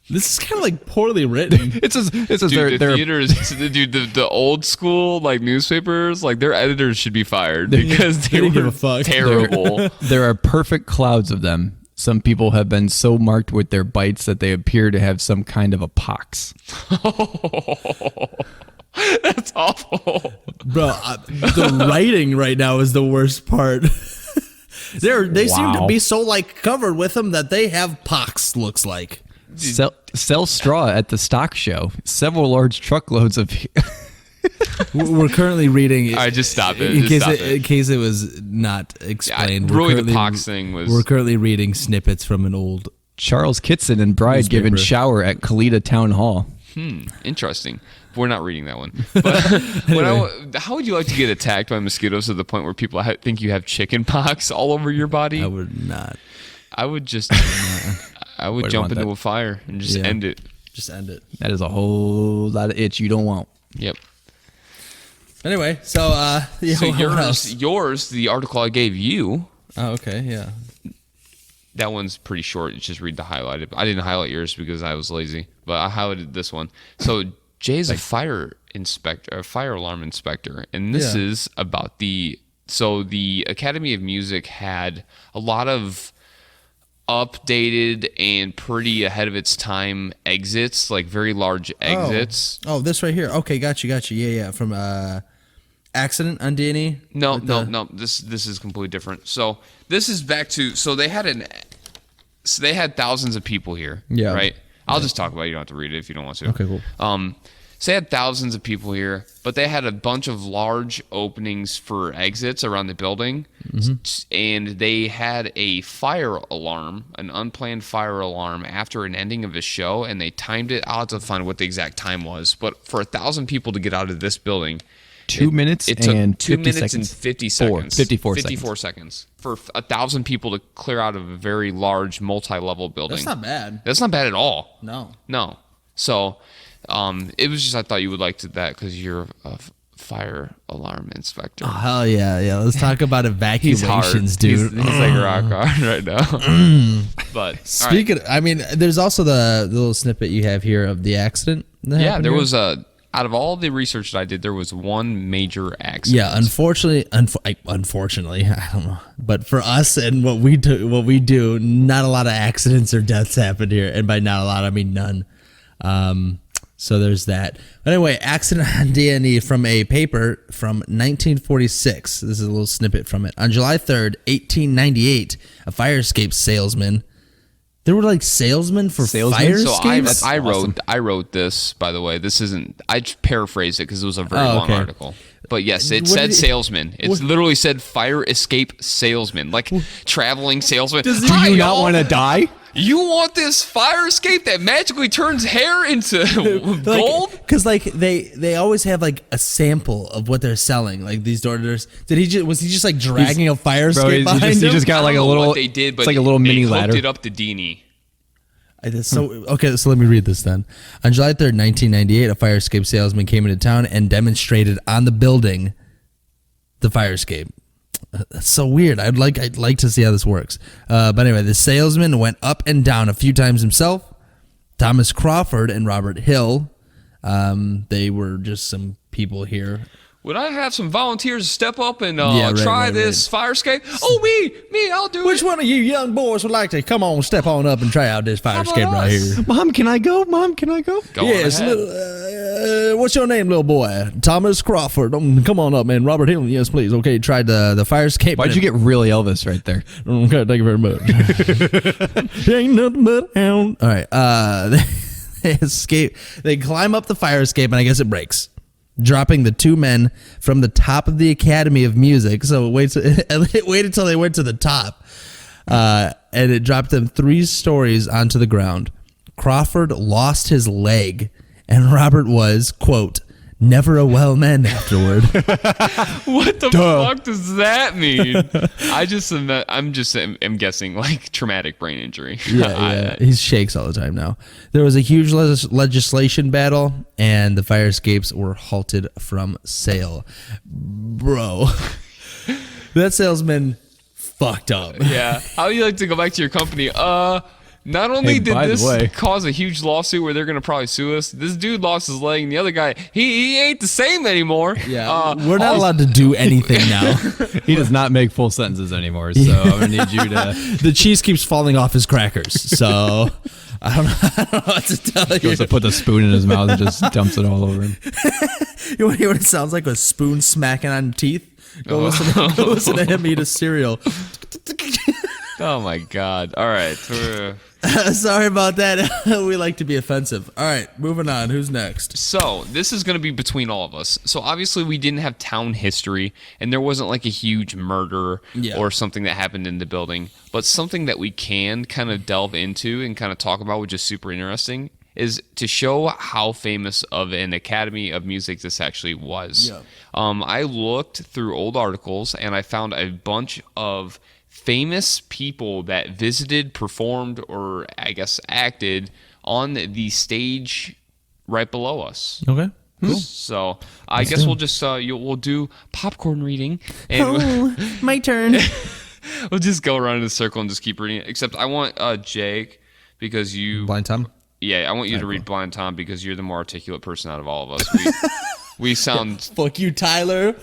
This is kind of like poorly written. It says Dude, they're theaters, the old school like newspapers, like their editors should be fired because they didn't give were a fuck. terrible. There are perfect clouds of them. Some people have been so marked with their bites that they appear to have some kind of a pox. That's awful. Bro, the writing right now is the worst part. They seem to be so like covered with them that they have pox, looks like. Sell straw at the stock show. Several large truckloads of We're currently reading. All right, just stop it. In case it was not explained. Yeah, really, the pox thing was. We're currently reading snippets from an old Charles Kitson and bride newspaper. given shower at Kalita Town Hall. Interesting. We're not reading that one. But Anyway. how would you like to get attacked by mosquitoes to the point where people think you have chicken pox all over your body? I would not. I would just. I would Wouldn't jump want into that. a fire and just Yeah. end it. Just end it. That is a whole lot of itch you don't want. Yep. Anyway, so yeah, So what else? yours, the article I gave you, Oh, okay, yeah. that one's pretty short. You just read the highlighted. I didn't highlight yours because I was lazy, but I highlighted this one. So Jay's a fire alarm inspector, and this Yeah. is about the Academy of Music had a lot of updated and pretty ahead of its time exits, like very large exits. Oh, this right here. Okay, got you. Yeah. From Accident on D&E. No. This is completely different. So this is back to they had thousands of people here. Yeah. Right. I'll just talk about it. You don't have to read it if you don't want to. Okay, cool. So they had thousands of people here, but they had a bunch of large openings for exits around the building, and they had a fire alarm, an unplanned fire alarm after an ending of a show, and they timed it. I'll have to find what the exact time was, but for 1,000 people to get out of this building, 2 minutes it took and 2 50 minutes and seconds. 50 seconds. 54 seconds for 1,000 people to clear out of a very large multi-level building. That's not bad. That's not bad at all. No. So, it was just I thought you would like that because you're a fire alarm inspector. Oh, hell yeah. Let's talk about He's hard, evacuations, dude. He's like rock hard right now. But Speaking, I mean, there's also the little snippet you have here of the accident. That yeah, happened there here. was out of all the research that I did, there was one major accident. Yeah, unfortunately, I don't know, but for us and what we do, not a lot of accidents or deaths happened here, and by not a lot, I mean none. So there's that. But anyway, accident on D&E from a paper from 1946. This is a little snippet from it. On July 3rd, 1898, a fire escape salesman. There were like salesmen for fire So escapes. I wrote this, by the way. This isn't. I just paraphrased it because it was a very long okay. article. But yes, it What said did it- salesman. It literally said fire escape salesman, like traveling salesman. Do you not want to die? You want this fire escape that magically turns hair into gold? Because like they always have like a sample of what they're selling. Like these door-to-doors. Was he just like dragging a fire escape he behind just- he him? just got I like don't a know little. what they did, but it's like a little mini they hooked ladder. it up to Dini. Okay, so let me read this then. On July 3rd, 1998, a fire escape salesman came into town and demonstrated on the building the fire escape. That's so weird. I'd like to see how this works. But anyway, the salesman went up and down a few times himself. Thomas Crawford and Robert Hill, they were just some people here. Would I have some volunteers step up and Yeah, right, try right, this fire escape? Oh, me, I'll do Which it. one of you young boys would like to come on, step on up and try out this fire How about escape right us? here? Mom, can I go? Mom, can I go? Go Yes, on ahead. what's your name, little boy? Thomas Crawford. Come on up, man. Robert Hill. Yes, please. Okay, tried the fire escape. Why'd you get really Elvis right there? Okay, thank you very much. Ain't nothing but a hound. All right. They escape. They climb up the fire escape, and I guess it breaks, dropping the two men from the top of the Academy of Music. So it waited till they went to the top, and it dropped them 3 stories onto the ground. Crawford lost his leg, and Robert was, quote, never a well man afterward. What the fuck does that mean? I'm guessing like traumatic brain injury. Yeah. He shakes all the time now. There was a huge legislation battle, and the fire escapes were halted from sale. Bro, that salesman fucked up. Yeah. How would you like to go back to your company? Not only Hey, did by the this way- cause a huge lawsuit where they're going to probably sue us, this dude lost his leg, and the other guy, he ain't the same anymore. Yeah, we're not allowed to do anything now. He does not make full sentences anymore, so I'm gonna need you to. The cheese keeps falling off his crackers, so I don't know what to tell you. Goes to put the spoon in his mouth and just dumps it all over him. You want to hear what it sounds like? A spoon smacking on teeth? Go listen to him eat a cereal. Oh my God! All right, Sorry about that. We like to be offensive. All right, moving on. Who's next? so this is going to be between all of us. So obviously we didn't have town history, and there wasn't like a huge murder or something that happened in the building. But something that we can kind of delve into and kind of talk about, which is super interesting, is to show how famous of an Academy of Music this actually was. Yeah. I looked through old articles and I found a bunch of famous people that visited, performed, or I guess acted on the stage right below us. Okay. Cool. So I guess we'll just we'll do popcorn reading, and My turn. we'll just go around in a circle and just keep reading it. Except I want Jake, because you Blind Tom? I want you to read Blind Tom because you're the more articulate person out of all of us. We sound. Fuck you, Tyler.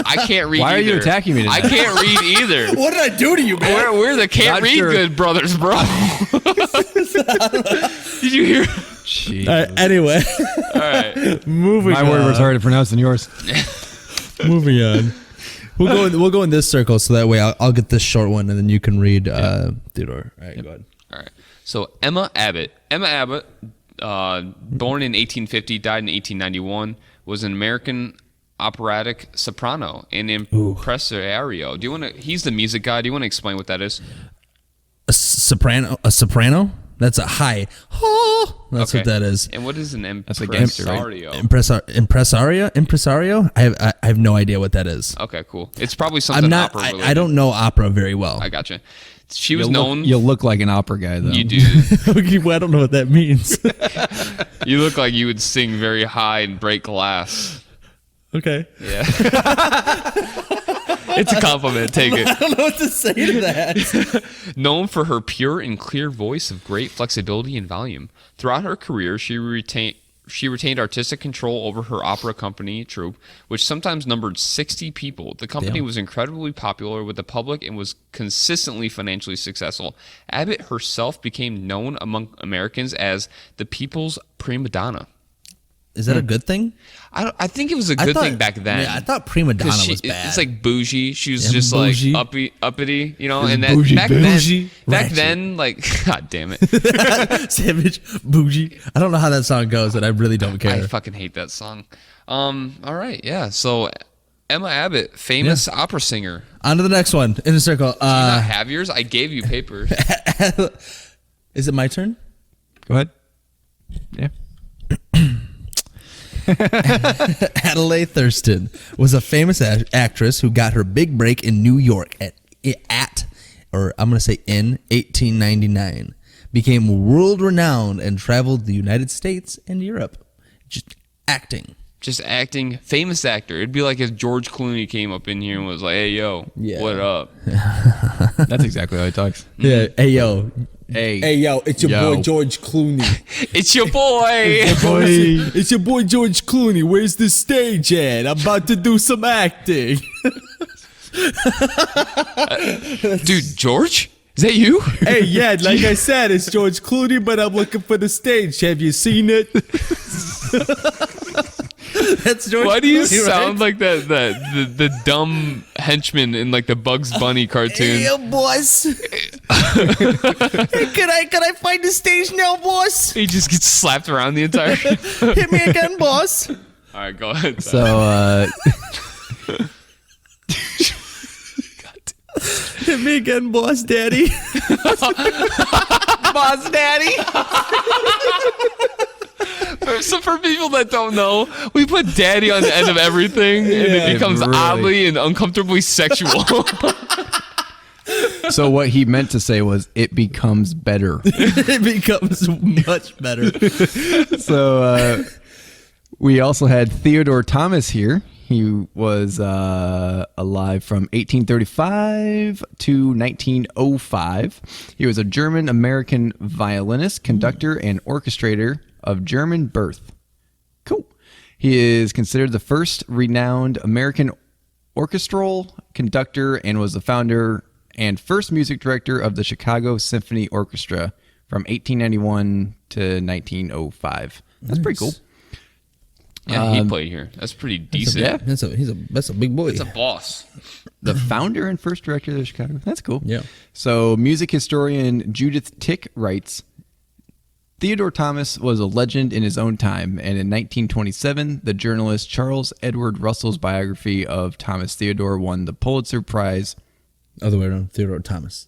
I can't read. Why are you either. attacking me today? I can't read either. What did I do to you, man? We're the can't Not read sure. good brothers, bro. Did you hear? Jeez. All right, anyway, All right. moving My on. word was harder to pronounce than yours. Moving on. We'll go in this circle so that way I'll get this short one and then you can read Theodore. All right, go ahead. All right. So Emma Abbott, born in 1850, died in 1891, was an American operatic soprano and impresario. Do you want to? He's the music guy. Do you want to explain what that is? A soprano? That's a high. Oh, that's Okay. what that is. And what is an That's a gangster, right? impresario? Impresario? I have no idea what that is. Okay, cool. It's probably something I'm not. opera related. I don't know opera very well. I gotcha. She was known. You'll look like an opera guy, though. You do. Okay, well, I don't know what that means. You look like you would sing very high and break glass. Okay. Yeah. It's a compliment. Take it. I don't know what to say to that. Known for her pure and clear voice of great flexibility and volume. Throughout her career, she retained artistic control over her opera company troupe, which sometimes numbered 60 people. The company was incredibly popular with the public and was consistently financially successful. Abbott herself became known among Americans as the people's prima donna. Is that a good thing? I think it was a good thing back then. Yeah, I thought prima donna 'Cause was bad. It's like bougie. She was Yeah, just bougie. like uppity, you know. It's And that bougie, back bougie, then, ratchet. like, God damn it, Savage, bougie. I don't know how that song goes, and I really don't care. I fucking hate that song. All right, yeah. So Emma Abbott, famous opera singer. On to the next one in a circle. Do you not have yours? I gave you papers. Is it my turn? Go ahead. Yeah. Adelaide Thurston was a famous actress who got her big break in New York in 1899. Became world renowned and traveled the United States and Europe. Just acting. Just acting, famous actor. It'd be like if George Clooney came up in here and was like, "Hey, yo, Yeah. what up?" That's exactly how he talks. Yeah. Hey yo. Hey. Hey yo. It's your Yo. boy George Clooney. It's your boy. It's your boy George Clooney. Where's the stage at? I'm about to do some acting. Dude, George? Is that you? Hey, yeah, like I said, it's George Clooney, but I'm looking for the stage. Have you seen it? That's George Why do you Clooney, sound right? like the dumb henchman in like the Bugs Bunny cartoon? Hey, boss. Hey, could I find the stage now, boss? He just gets slapped around the entire. Hit me again, boss. All right, go ahead. So, Hit me again, boss, daddy. Boss Daddy. So for people that don't know, we put daddy on the end of everything, and it becomes really. oddly and uncomfortably sexual. so what he meant to say was, it becomes better. It becomes much better. So we also had Theodore Thomas here. He was alive from 1835 to 1905. He was a German-American violinist, conductor, and orchestrator of German birth. Cool. He is considered the first renowned American orchestral conductor and was the founder and first music director of the Chicago Symphony Orchestra from 1891 to 1905. That's pretty cool. Yeah, he played here. That's pretty decent. yeah. That's a big boy. It's a boss. The founder and first director of the Chicago. That's cool. Yeah. So music historian Judith Tick writes, Theodore Thomas was a legend in his own time, and in 1927, the journalist Charles Edward Russell's biography of Thomas Theodore won the Pulitzer Prize. Other way around, Theodore Thomas.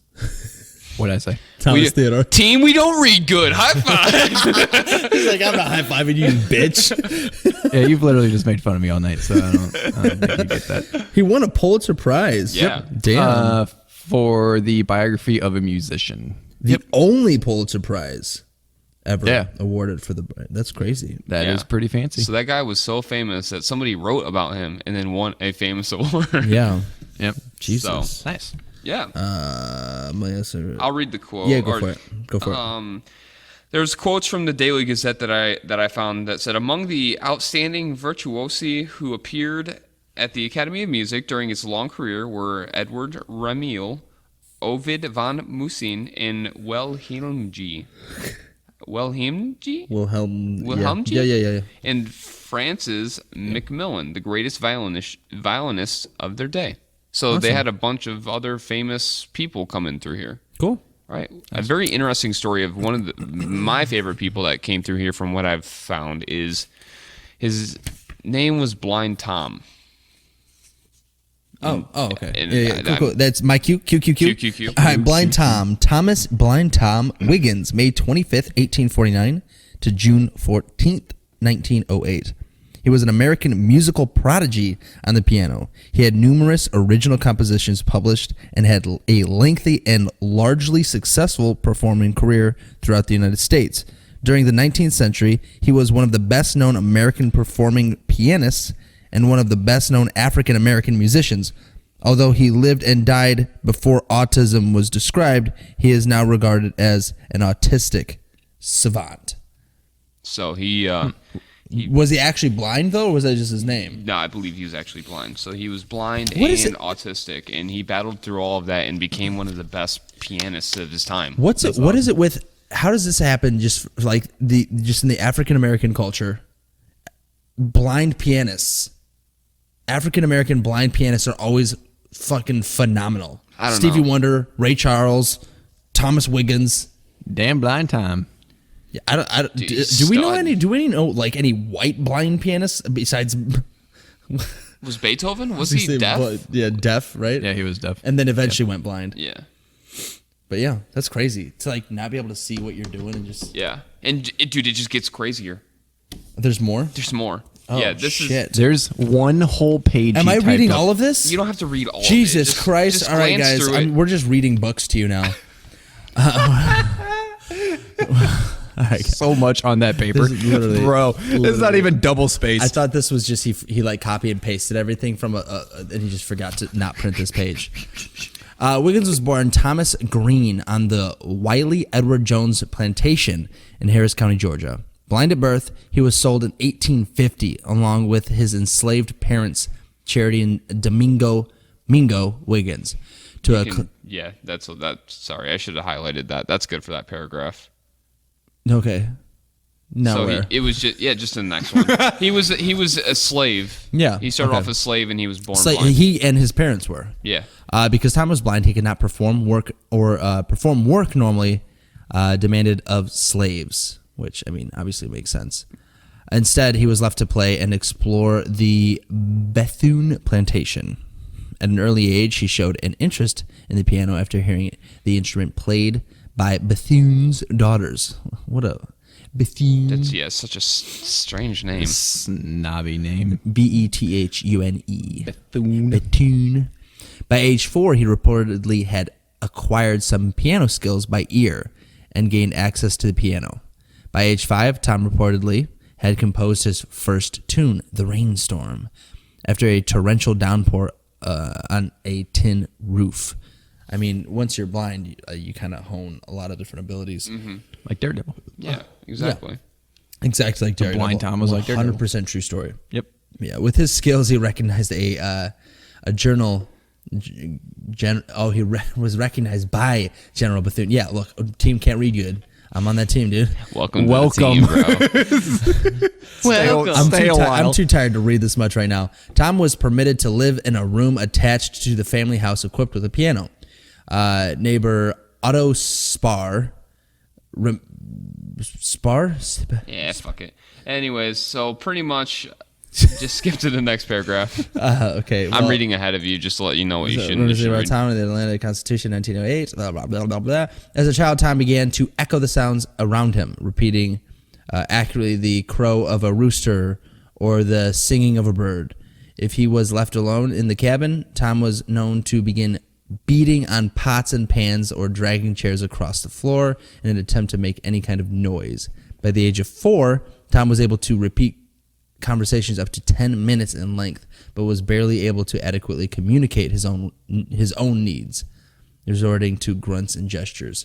What did I say? Thomas Theodore. Team, we don't read good. High five. He's like, I'm not high-fiving you, bitch. Yeah, you've literally just made fun of me all night, so I don't think you get that. He won a Pulitzer Prize. Yeah. Damn. For the biography of a musician. The only Pulitzer Prize ever Yeah. awarded for the. That's crazy. That is Yeah. pretty fancy. So that guy was so famous that somebody wrote about him and then won a famous award. Yeah. Yep. Jesus. So, Nice. yeah. My answer. I'll read the quote. Yeah, go for it. Go for it. There's quotes from the Daily Gazette that I found that said, among the outstanding virtuosi who appeared at the Academy of Music during its long career were Edward Remiel, Ovid van Musin, and Wilhelmji. Wilhelmji? Wilhelmji? Yeah. And Francis Macmillan, the greatest violinists of their day. So they had a bunch of other famous people coming through here. Cool. Right. A very interesting story of one of my favorite people that came through here from what I've found is his name was Blind Tom. Oh, okay. and Yeah. Cool. That's my Q. Q. All right, Blind Tom. Thomas Blind Tom Wiggins, May 25th, 1849 to June 14th, 1908. He was an American musical prodigy on the piano. He had numerous original compositions published and had a lengthy and largely successful performing career throughout the United States. During the 19th century, he was one of the best-known American performing pianists and one of the best-known African-American musicians. Although he lived and died before autism was described, he is now regarded as an autistic savant. So he Was he actually blind, though, or was that just his name? no, I believe he was actually blind. So he was blind What is and it- autistic, and he battled through all of that and became one of the best pianists of his time. What is it with? How does this happen? Just in the African American culture, blind pianists, African American blind pianists are always fucking phenomenal. I don't Stevie know. Wonder, Ray Charles, Thomas Wiggins. Damn blind time. Yeah, I don't. Dude, Do we know stud. any? Do we know like any white blind pianists besides? Was Beethoven? Was he deaf? Yeah, deaf, right? Yeah, he was deaf. And then eventually went blind. Yeah. But yeah, that's crazy to like not be able to see what you're doing and just. Yeah. And dude, it just gets crazier. There's more. There's more. Oh, yeah, this shit. The's one whole page. Am he I typed reading up. all of this? is you don't have to read all Jesus of it. Just- Christ! just All right, glance guys, through it. we're just reading books to you now. All right. So much on that paper, This is literally- bro. It's not even double spaced. I thought this was just he like copy and pasted everything from and he just forgot to not print this page. Wiggins was born Thomas Green on the Wiley Edward Jones plantation in Harris County, Georgia. Blind at birth, he was sold in 1850 along with his enslaved parents, Charity and Domingo Mingo Wiggins. Yeah, that's sorry, I should have highlighted that. That's good for that paragraph. Okay. No, So where? it was just the next one. he was a slave. Yeah, He started okay. off as slave and he was born So blind. he and his parents were. Yeah. Because Tom was blind, he could not perform work normally demanded of slaves, which, I mean, obviously makes sense. Instead, he was left to play and explore the Bethune plantation. At an early age, he showed an interest in the piano after hearing the instrument played by Bethune's daughters. What a Bethune. That's such a strange name. Snobby name. Bethune. Bethune. Bethune. By age 4, he reportedly had acquired some piano skills by ear and gained access to the piano. By age 5, Tom reportedly had composed his first tune, The Rainstorm, after a torrential downpour on a tin roof. I mean, once you're blind, you kind of hone a lot of different abilities. Like Daredevil. Yeah, exactly. Exactly like Daredevil. blind Tom was like Daredevil. 100% true story. Yep. Yeah, with his skills, he recognized a journal. Was recognized by General Bethune. Yeah, look, team can't read good. I'm on that team, dude. Welcome to the team, bro. I'm too tired to read this much right now. Tom was permitted to live in a room attached to the family house equipped with a piano. Neighbor Otto Spar. Yeah, fuck it. Anyways, so pretty much, just skip to the next paragraph. Okay. I'm reading ahead of you just to let you know what you should read. Town in the Atlanta Constitution, 1908. Blah blah blah blah blah. As a child, Tom began to echo the sounds around him, repeating accurately the crow of a rooster or the singing of a bird. If he was left alone in the cabin, Tom was known to begin beating on pots and pans or dragging chairs across the floor in an attempt to make any kind of noise. By the age of 4, Tom was able to repeat conversations up to 10 minutes in length, but was barely able to adequately communicate his own needs, resorting to grunts and gestures.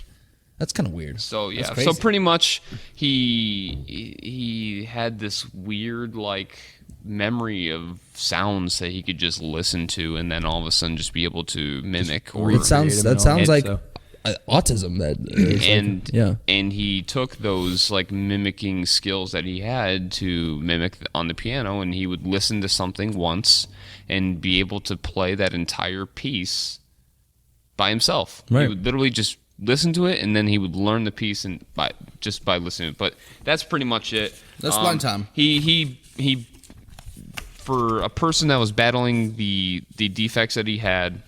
That's kind of weird. So yeah, so pretty much he had this weird like memory of sounds that he could just listen to and then all of a sudden just be able to mimic. Or It sounds like autism. And he took those like mimicking skills that he had to mimic on the piano, and he would listen to something once and be able to play that entire piece by himself. Right. He would literally just listen to it, and then he would learn the piece and by listening. But that's pretty much it. That's blind Tom. He for a person that was battling the defects that he had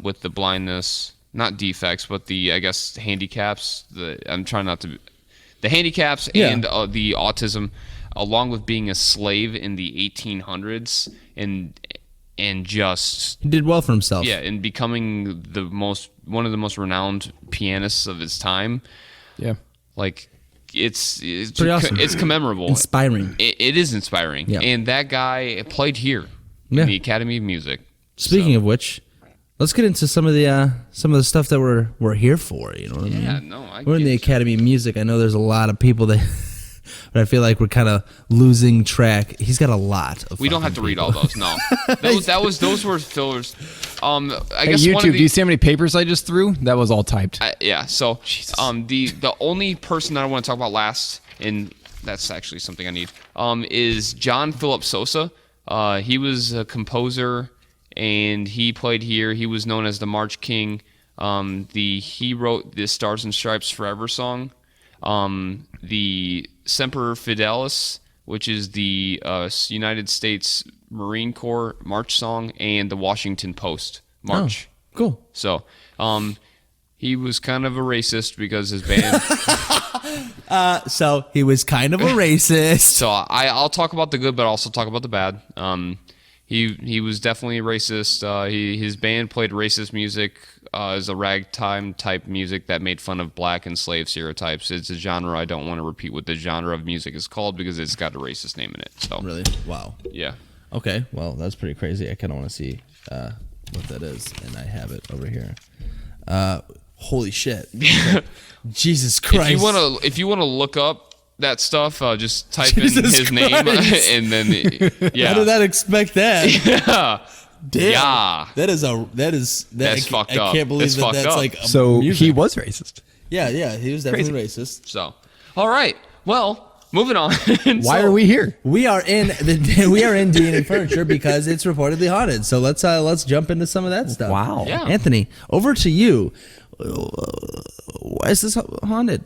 with the blindness, not defects, but the, I guess, handicaps. I'm trying not to... The handicaps and the autism, along with being a slave in the 1800s and just... He did well for himself. Yeah, and becoming one of the most renowned pianists of his time. Yeah. Like... It's pretty awesome. It's commemorable. Inspiring. It is inspiring. Yeah. And that guy played here in the Academy of Music. Speaking of which, let's get into some of the stuff that we're here for. You know what I mean? Yeah, no, we're in the Academy of Music. I know there's a lot of people that, but I feel like we're kind of losing track. He's got a lot of. We don't have to read all those. No, those were fillers. I guess YouTube, one of do you see how many papers I just threw? That was all typed. Yeah. So, the only person that I want to talk about last, and that's actually something I need, is John Philip Sosa. He was a composer, and he played here. He was known as the March King. He wrote the Stars and Stripes Forever song, the Semper Fidelis, which is the United States Marine Corps March song, and the Washington Post March. Oh, cool. So, he was kind of a racist because his band... So he was kind of a racist. So I'll talk about the good, but also talk about the bad. He was definitely a racist. His band played racist music as a ragtime type music that made fun of black and slave stereotypes. It's a genre I don't want to repeat what the genre of music is called because it's got a racist name in it. So really, wow. Yeah. Okay, well that's pretty crazy. I kind of want to see what that is, and I have it over here. Holy shit! Jesus Christ! If you wanna look up that stuff, just type in his name, and then yeah. How did that expect that? Yeah. Damn. Yeah. That's fucked up. I can't believe That's that's fucked like up. So music. he was racist. Yeah, he was definitely racist. So, all right. Well, moving on. Why are we here? We are in D&E Furniture because it's reportedly haunted. So let's jump into some of that stuff. Wow. Yeah. Anthony, over to you. Why is this haunted?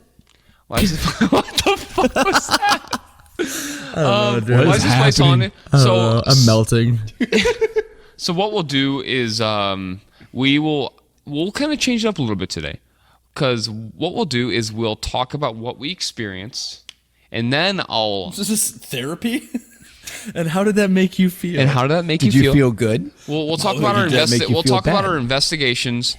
Why is it, what the fuck was that? Why is this place haunted? So I'm melting. So what we'll do is we'll kind of change it up a little bit today, because what we'll do is we'll talk about what we experienced, and then Is this therapy? And how did that make you feel? And how did that make Did you feel good? We'll talk about our investigations,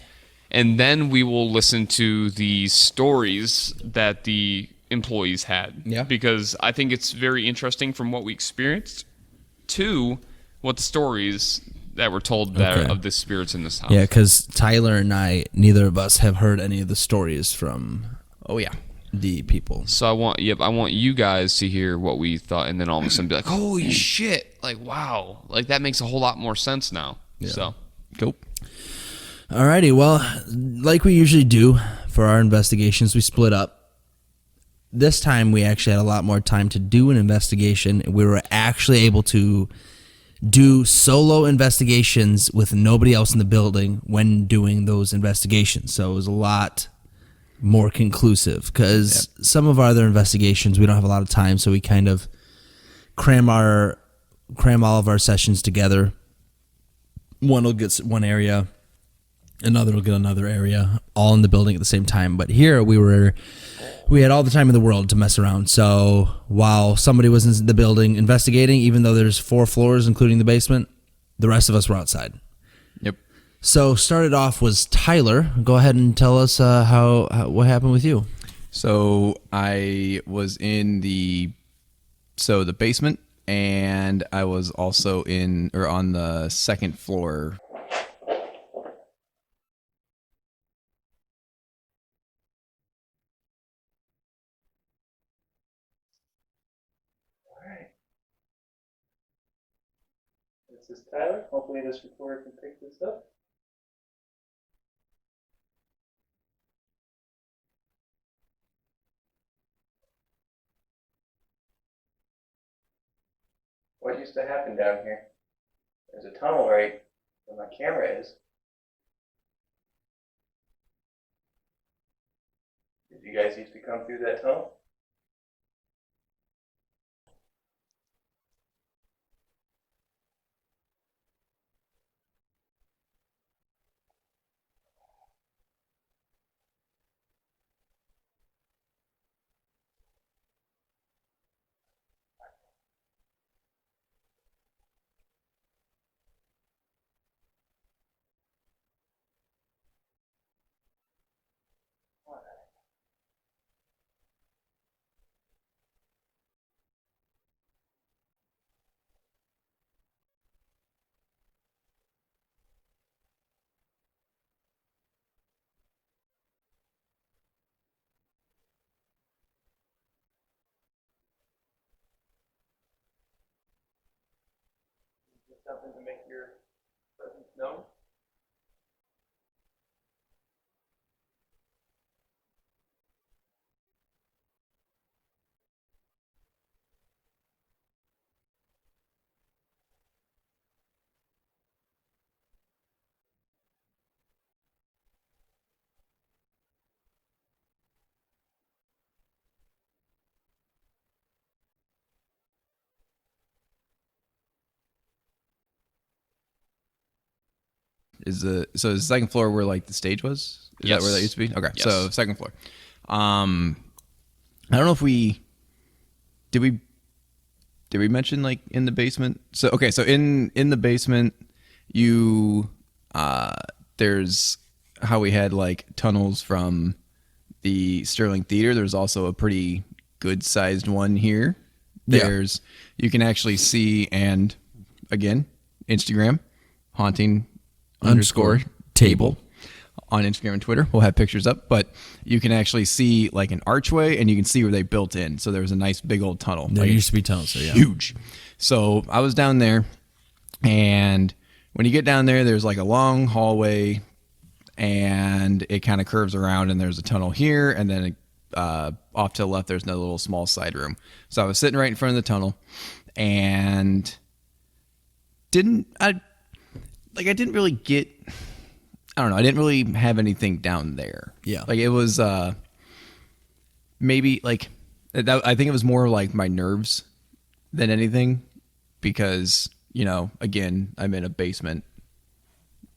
and then we will listen to the stories that the employees had. Yeah. Because I think it's very interesting from what we experienced to what the stories that were told of the spirits in this house. Yeah, because Tyler and I, neither of us have heard any of the stories from. Oh yeah. The people. So I want you guys to hear what we thought, and then all of a sudden be like, holy shit, like wow, like that makes a whole lot more sense now. Yeah. So Cool. Alrighty, well, like we usually do for our investigations, we split up. this time we actually had a lot more time to do an investigation. We were actually able to do solo investigations with nobody else in the building when doing those investigations. So it was a lot more conclusive, because some of our other investigations, we don't have a lot of time, so we kind of cram all of our sessions together. One will get one area, another will get another area, all in the building at the same time. But here we had all the time in the world to mess around. So while somebody was in the building investigating, even though there's 4 floors, including the basement, the rest of us were outside. Yep. So started off was Tyler. Go ahead and tell us what happened with you. So I was in the basement, and I was also on the second floor. This is Tyler. Hopefully this recorder can pick this up. What used to happen down here? There's a tunnel right where my camera is. Did you guys used to come through that tunnel? Something to make your presence known? Is the second floor where like the stage was? Is Yes. that where that used to be? Okay, Yes. so second floor. I don't know if we mention like in the basement. So in the basement, there's how we had like tunnels from the Sterling Theater. There's also a pretty good sized one here. You can actually see, and again, Instagram haunting _table on Instagram and Twitter. We'll have pictures up, but you can actually see like an archway, and you can see where they built in. So there was a nice big old tunnel. There like, used to be tunnels, so yeah. Huge. So I was down there, and when you get down there, there's like a long hallway, and it kind of curves around, and there's a tunnel here, and then off to the left, there's another little small side room. So I was sitting right in front of the tunnel, and I didn't really get, I don't know, I didn't really have anything down there. Yeah. Like it was maybe like, I think it was more like my nerves than anything, because, again, I'm in a basement,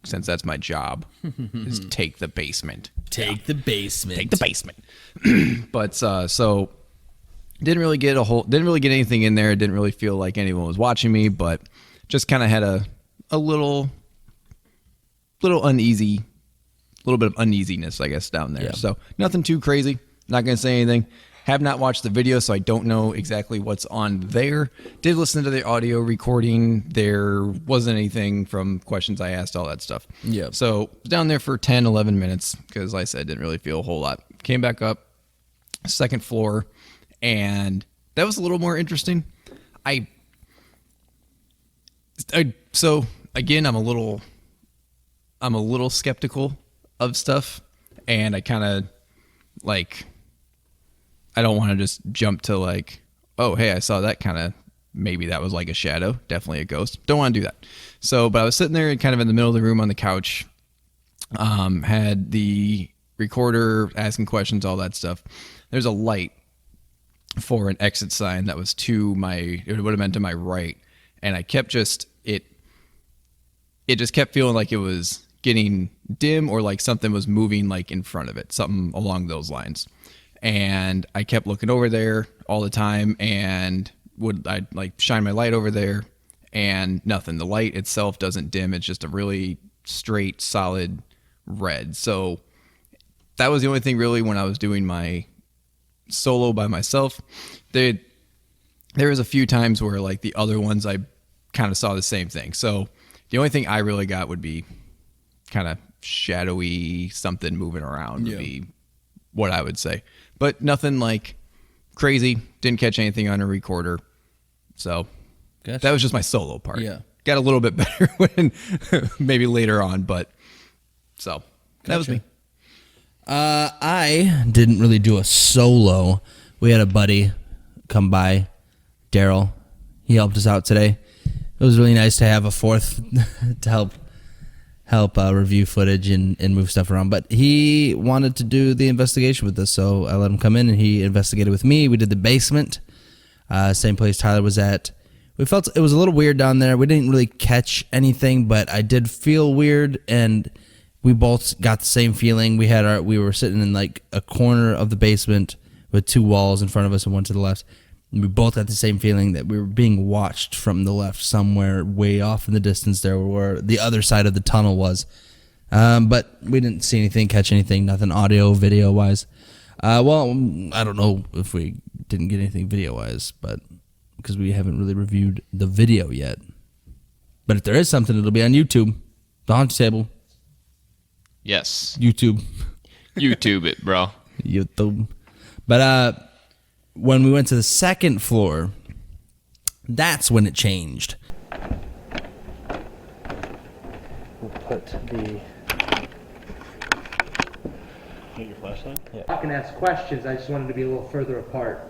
since that's my job, is take the basement. Take the basement. Take the basement. But so didn't really get anything in there. Didn't really feel like anyone was watching me, but just kind of had a little bit of uneasiness, I guess, down there. Yeah. So nothing too crazy. Not going to say anything. Have not watched the video, so I don't know exactly what's on there. Did listen to the audio recording. There wasn't anything from questions I asked, all that stuff. Yeah. So down there for 10, 11 minutes, because like I said, didn't really feel a whole lot. Came back up, second floor, and that was a little more interesting. So again, I'm a little skeptical of stuff, and I kind of like, I don't want to just jump to like, oh, hey, I saw that kind of, maybe that was like a shadow, definitely a ghost. Don't want to do that. So, but I was sitting there kind of in the middle of the room on the couch, had the recorder asking questions, all that stuff. There's a light for an exit sign that was it would have been to my right. And I kept it just kept feeling like it was getting dim or like something was moving like in front of it, something along those lines. And I kept looking over there all the time, and I'd like shine my light over there and nothing. The light itself doesn't dim. It's just a really straight, solid red. So that was the only thing really when I was doing my solo by myself. There was a few times where like the other ones I kind of saw the same thing. So the only thing I really got would be kind of shadowy something moving around would be what I would say. But nothing like crazy. Didn't catch anything on a recorder. So Gotcha. That was just my solo part. Yeah. Got a little bit better when maybe later on, but so that was me. I didn't really do a solo. We had a buddy come by, Daryl. He helped us out today. It was really nice to have a fourth to help review footage and move stuff around. But he wanted to do the investigation with us, so I let him come in and he investigated with me. We did the basement, same place Tyler was at. We felt it was a little weird down there. We didn't really catch anything, but I did feel weird, and we both got the same feeling. We were sitting in like a corner of the basement with two walls in front of us and one to the left. And we both got the same feeling that we were being watched from the left, somewhere way off in the distance there where the other side of the tunnel was. But we didn't see anything, catch anything, nothing audio, video-wise. Well, I don't know if we didn't get anything video-wise, but because we haven't really reviewed the video yet. But if there is something, it'll be on YouTube. The Haunted Table. Yes. YouTube. YouTube it, bro. YouTube. But when we went to the second floor, that's when it changed. We'll put the... Get your flashlight? Yeah. I can ask questions, I just wanted to be a little further apart.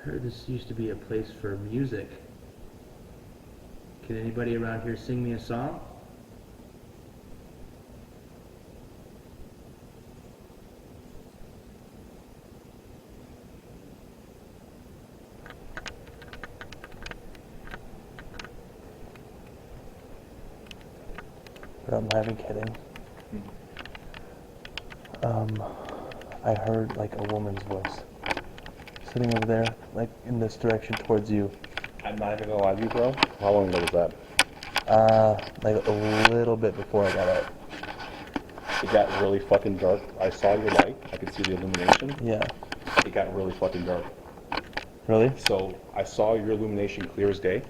I heard this used to be a place for music. Can anybody around here sing me a song? But I'm not even kidding. I heard like a woman's voice sitting over there, like in this direction towards you. I'm not even gonna lie to you, bro. How long ago was that? Like a little bit before I got out. It got really fucking dark. I saw your light. I could see the illumination. Yeah. It got really fucking dark. Really? So I saw your illumination clear as day,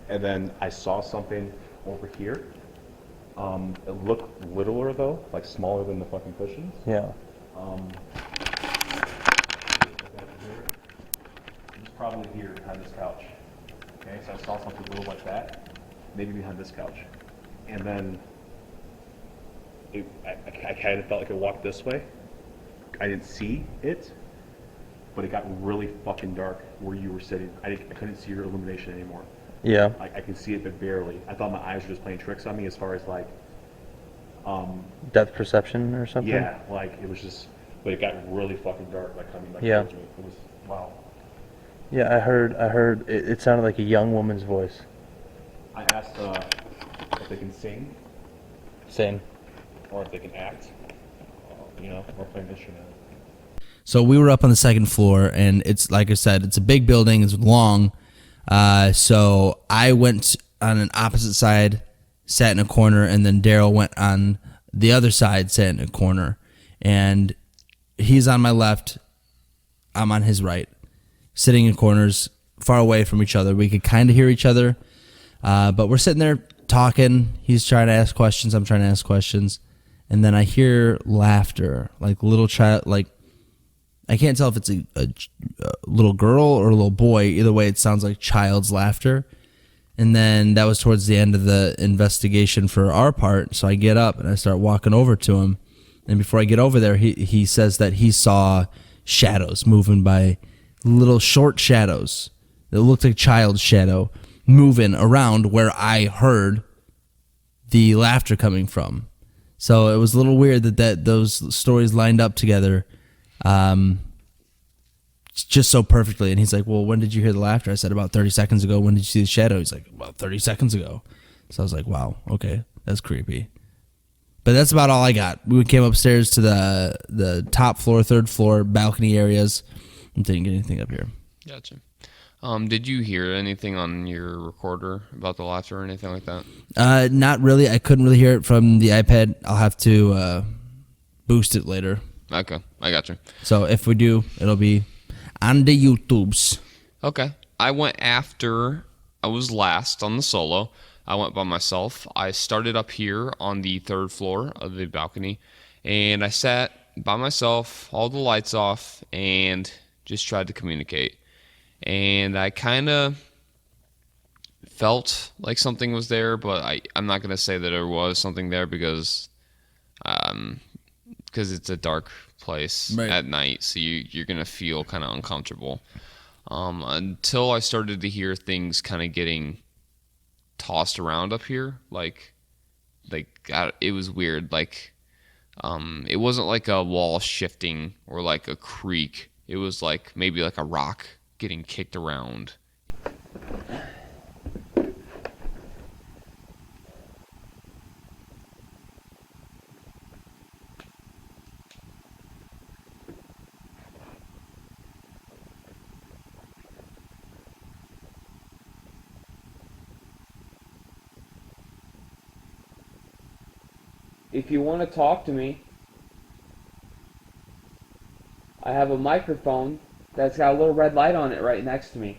and then I saw something over here. It looked littler though, like smaller than the fucking cushions. Yeah. It's probably here behind this couch. Okay, so I saw something little like that, maybe behind this couch, and then I kind of felt like it walked this way. I didn't see it, but it got really fucking dark where you were sitting. I couldn't see your illumination anymore. Yeah. I can see it, but barely. I thought my eyes were just playing tricks on me as far as like, Depth perception or something? yeah, like it was just, but it got really fucking dark, like coming like Yeah. towards me. It was, wow. Yeah, I heard it sounded like a young woman's voice. I asked if they can sing Same. or if they can act, or play an instrument. So we were up on the second floor, and it's like I said, it's a big building, it's long. So I went on an opposite side, sat in a corner, and then Daryl went on the other side, sat in a corner. and he's on my left, I'm on his right, sitting in corners far away from each other. We could kind of hear each other, but we're sitting there talking. He's trying to ask questions, I'm trying to ask questions, and then I hear laughter, like little child, like I can't tell if it's a little girl or a little boy. Either way, it sounds like child's laughter. And then that was towards the end of the investigation for our part. So I get up and I start walking over to him. And before I get over there, he says that he saw shadows moving by, little short shadows. It looked like a child's shadow moving around where I heard the laughter coming from. So it was a little weird that those stories lined up together. Just so perfectly. And he's like, well, when did you hear the laughter? I said, about 30 seconds ago. When did you see the shadow? He's like, about 30 seconds ago. So I was like, wow, okay, that's creepy. But that's about all I got. We came upstairs to the top floor, third floor, balcony areas, and didn't get anything up here. Gotcha. Did you hear anything on your recorder about the laughter or anything like that? Not really. I couldn't really hear it from the iPad. I'll have to boost it later. Okay, I got you. So if we do, it'll be on the YouTubes. Okay. I went after I was last on the solo. I went by myself. I started up here on the third floor of the balcony, and I sat by myself, all the lights off, and just tried to communicate. And I kind of felt like something was there, but I'm not going to say that there was something there because it's a dark place at night, so you're going to feel kind of uncomfortable. Until I started to hear things kind of getting tossed around up here, like it was weird. Like, it wasn't like a wall shifting or like a creak. It was like maybe like a rock getting kicked around. If you want to talk to me, I have a microphone that's got a little red light on it right next to me.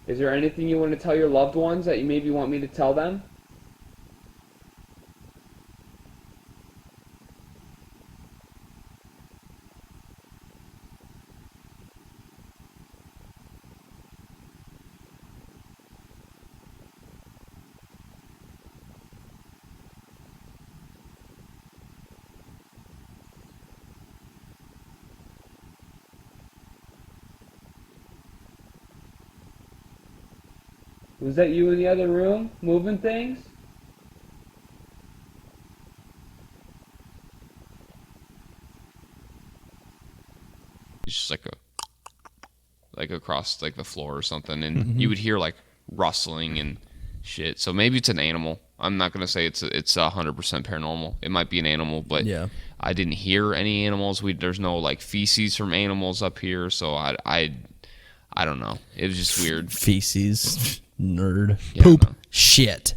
Is there anything you want to tell your loved ones that you maybe want me to tell them? Was that you in the other room, moving things? It's just like across like the floor or something, and you would hear like rustling and shit. So maybe it's an animal. I'm not gonna say it's 100% paranormal. It might be an animal, but Yeah. I didn't hear any animals. There's no like feces from animals up here, so I don't know. It was just weird. Feces. Nerd. Yeah, Poop. no. Shit.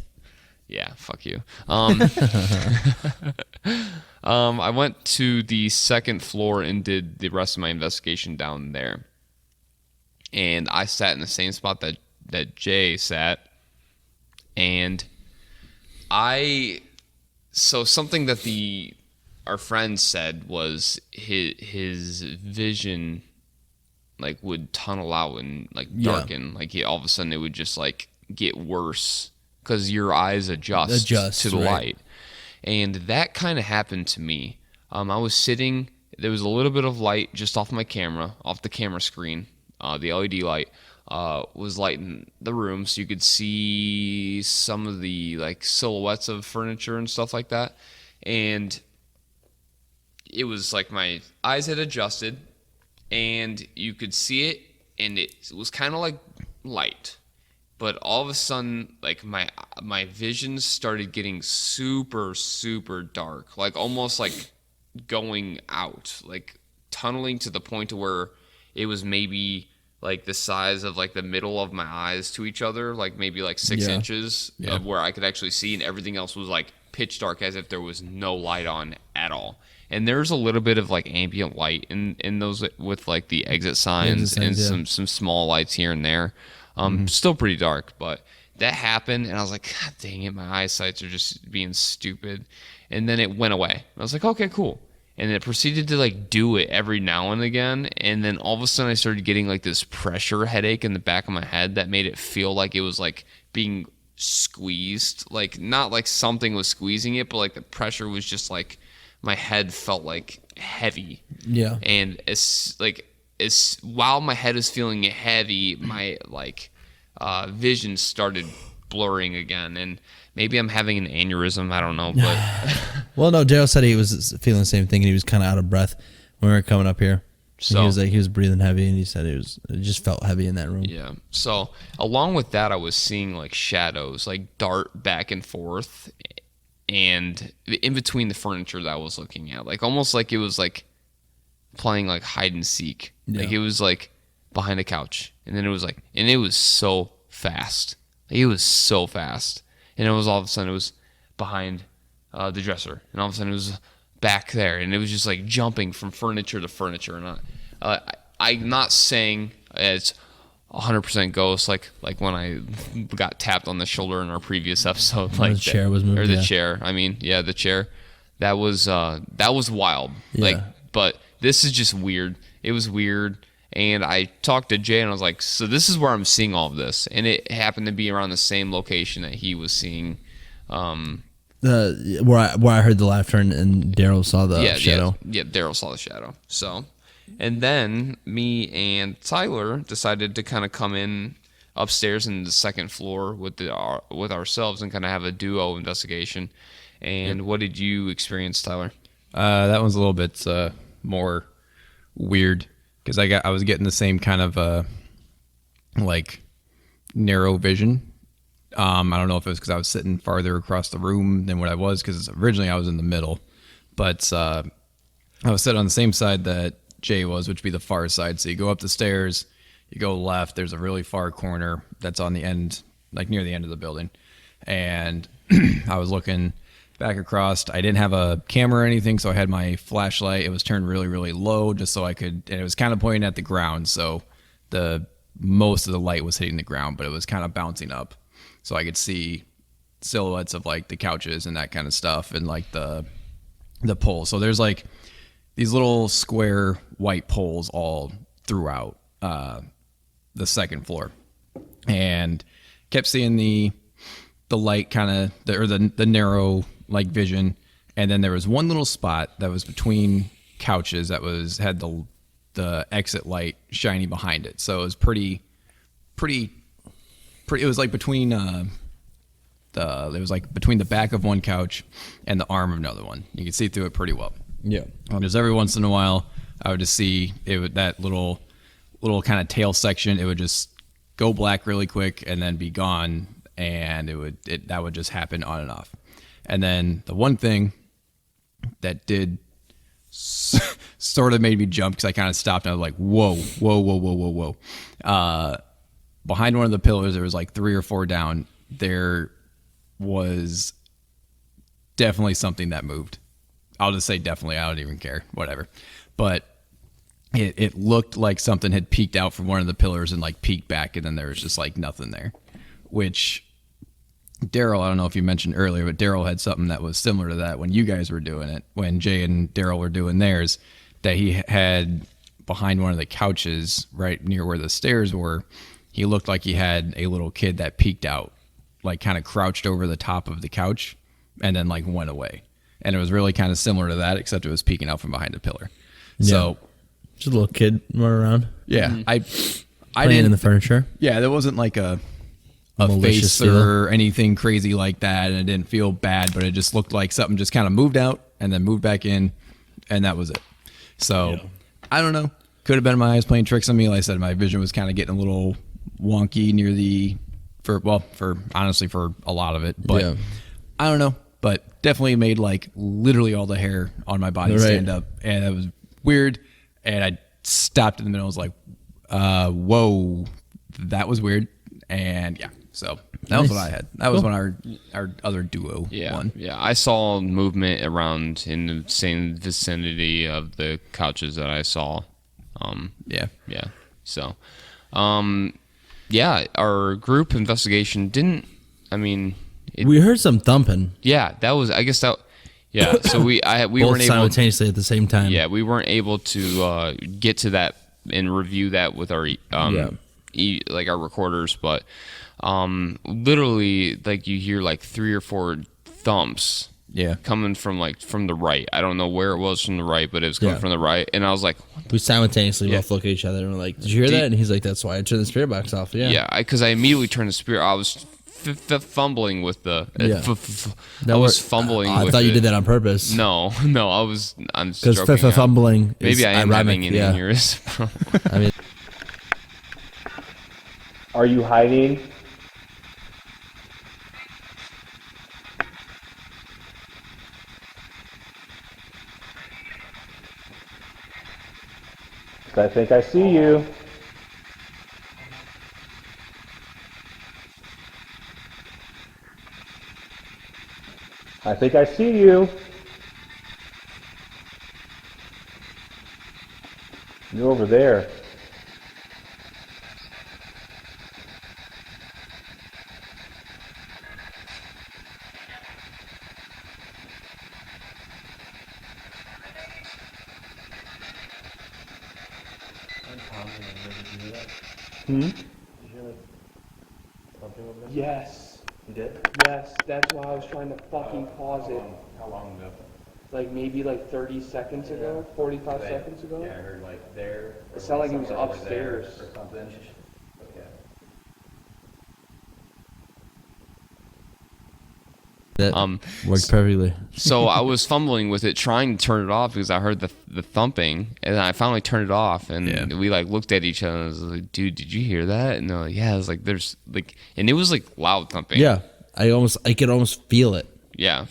Yeah, fuck you. I went to the second floor and did the rest of my investigation down there. And I sat in the same spot that Jay sat. And so something that our friend said was his vision like would tunnel out and like darken. Like all of a sudden it would just like get worse because your eyes adjust to the light. And that kind of happened to me. I was sitting, there was a little bit of light just off my camera, off the camera screen. The LED light was lighting the room so you could see some of the like silhouettes of furniture and stuff like that. And it was like my eyes had adjusted and you could see it, and it was kind of like light. but all of a sudden, like my vision started getting super, super dark, like almost like going out, like tunneling to the point to where it was maybe like the size of like the middle of my eyes to each other, like maybe like 6 inches of where I could actually see, and everything else was like pitch dark as if there was no light on at all. And there's a little bit of like ambient light in those with like the exit signs and some small lights here and there. Still pretty dark, but that happened, and I was like, God dang it, my eyesights are just being stupid. And then it went away. I was like, okay, cool. And it proceeded to like do it every now and again, and then all of a sudden I started getting like this pressure headache in the back of my head that made it feel like it was like being squeezed, like not like something was squeezing it, but like the pressure was just like my head felt like heavy. Yeah. And it's while my head is feeling heavy, my like vision started blurring again, and maybe I'm having an aneurysm, I don't know, but well, no, Daryl said he was feeling the same thing, and he was kind of out of breath when we were coming up here. So he was breathing heavy, and he said it just felt heavy in that room. Yeah. So along with that, I was seeing like shadows like dart back and forth, and in between the furniture that I was looking at, like almost like it was like playing like hide and seek. Yeah. Like it was like behind a couch, and then it was like, and it was so fast. It was so fast, and it was all of a sudden it was behind the dresser, and all of a sudden it was back there, and it was just like jumping from furniture to furniture. And I'm not saying it's 100% ghost, like when I got tapped on the shoulder in our previous episode, like the chair was moved, or the chair. I mean, yeah, the chair. That was wild. Yeah. Like, but this is just weird. It was weird. And I talked to Jay, and I was like, so this is where I'm seeing all of this. And it happened to be around the same location that he was seeing. Where I heard the laughter, and Daryl saw the shadow. Yeah, Daryl saw the shadow. So, and then me and Tyler decided to kind of come in upstairs in the second floor with ourselves and kind of have a duo investigation. And what did you experience, Tyler? That one's a little bit more weird. Because I was getting the same kind of like narrow vision. I don't know if it was because I was sitting farther across the room than what I was, because originally I was in the middle, but I was sitting on the same side that Jay was, which would be the far side. So you go up the stairs, you go left. There's a really far corner that's on the end, like near the end of the building, and I was looking back across. I didn't have a camera or anything, so I had my flashlight. It was turned really, really low just so I could, and it was kind of pointing at the ground, so most of the light was hitting the ground, but it was kind of bouncing up, so I could see silhouettes of like the couches and that kind of stuff, and like the pole. So there's like these little square white poles all throughout the second floor, and kept seeing the light kind of, or the narrow like vision, and then there was one little spot that was between couches that had the exit light shining behind it. So it was pretty. It was like between it was like between the back of one couch and the arm of another one. You could see through it pretty well. Yeah. Just every once in a while, I would just see that little kind of tail section. It would just go black really quick and then be gone, and that would just happen on and off. And then the one thing that did sort of made me jump, because I kind of stopped and I was like, whoa. Behind one of the pillars, there was like 3 or 4 down. There was definitely something that moved. I'll just say definitely. I don't even care. Whatever. But it looked like something had peeked out from one of the pillars and like peeked back, and then there was just like nothing there. Which Daryl, I don't know if you mentioned earlier, but Daryl had something that was similar to that when you guys were doing it, when Jay and Daryl were doing theirs, that he had behind one of the couches right near where the stairs were. He looked like he had a little kid that peeked out, like kind of crouched over the top of the couch and then like went away. And it was really kind of similar to that, except it was peeking out from behind a pillar. Yeah. So just a little kid running around. Yeah. Mm-hmm. I didn't in the furniture. Yeah. There wasn't like a face or anything crazy like that, and it didn't feel bad, but it just looked like something just kind of moved out and then moved back in, and that was it. So I don't know. Could have been my eyes playing tricks on me. Like I said, my vision was kind of getting a little wonky near the for honestly for a lot of it, but Yeah. I don't know, but definitely made like literally all the hair on my body stand up, and it was weird. And I stopped in the middle. I was like, whoa, that was weird. And yeah, so that was what I had. That was when our other duo won. Yeah, I saw movement around in the same vicinity of the couches that I saw. Yeah. So, our group investigation didn't. I mean, We heard some thumping. yeah, that was. I guess that. Yeah, so we Both weren't able. simultaneously at the same time. Yeah, we weren't able to get to that and review that with our like our recorders, but literally, like you hear like 3 or 4 thumps. Yeah. Coming from the right. I don't know where it was from the right, but it was coming from the right, and I was like, We simultaneously both look at each other and we're like, "Did you hear that?" And he's like, "That's why I turned the spirit box off." Yeah. yeah, because I immediately turned the spirit. I was fumbling with the. I was fumbling. I with thought you it. did that on purpose. No, I was. I'm Because stroking out. fumbling. Is Maybe I am ironic. having an Yeah. aneurysm. I mean, Are you hiding? I think I see you. I think I see you. You're over there. Yes. You did? Yes, that's why I was trying to fucking pause it. How long ago? Like maybe like 30 seconds ago, 45 seconds ago. Yeah, I heard like there. It sounded like it was somewhere over there upstairs. or something. Okay. that worked perfectly. So I was fumbling with it, trying to turn it off because I heard the thumping, and I finally turned it off. And we like looked at each other and I was like, "Dude, did you hear that?" And they're like, "Yeah." I was like, "There's like," and it was like loud thumping. Yeah. I could almost feel it. Yeah.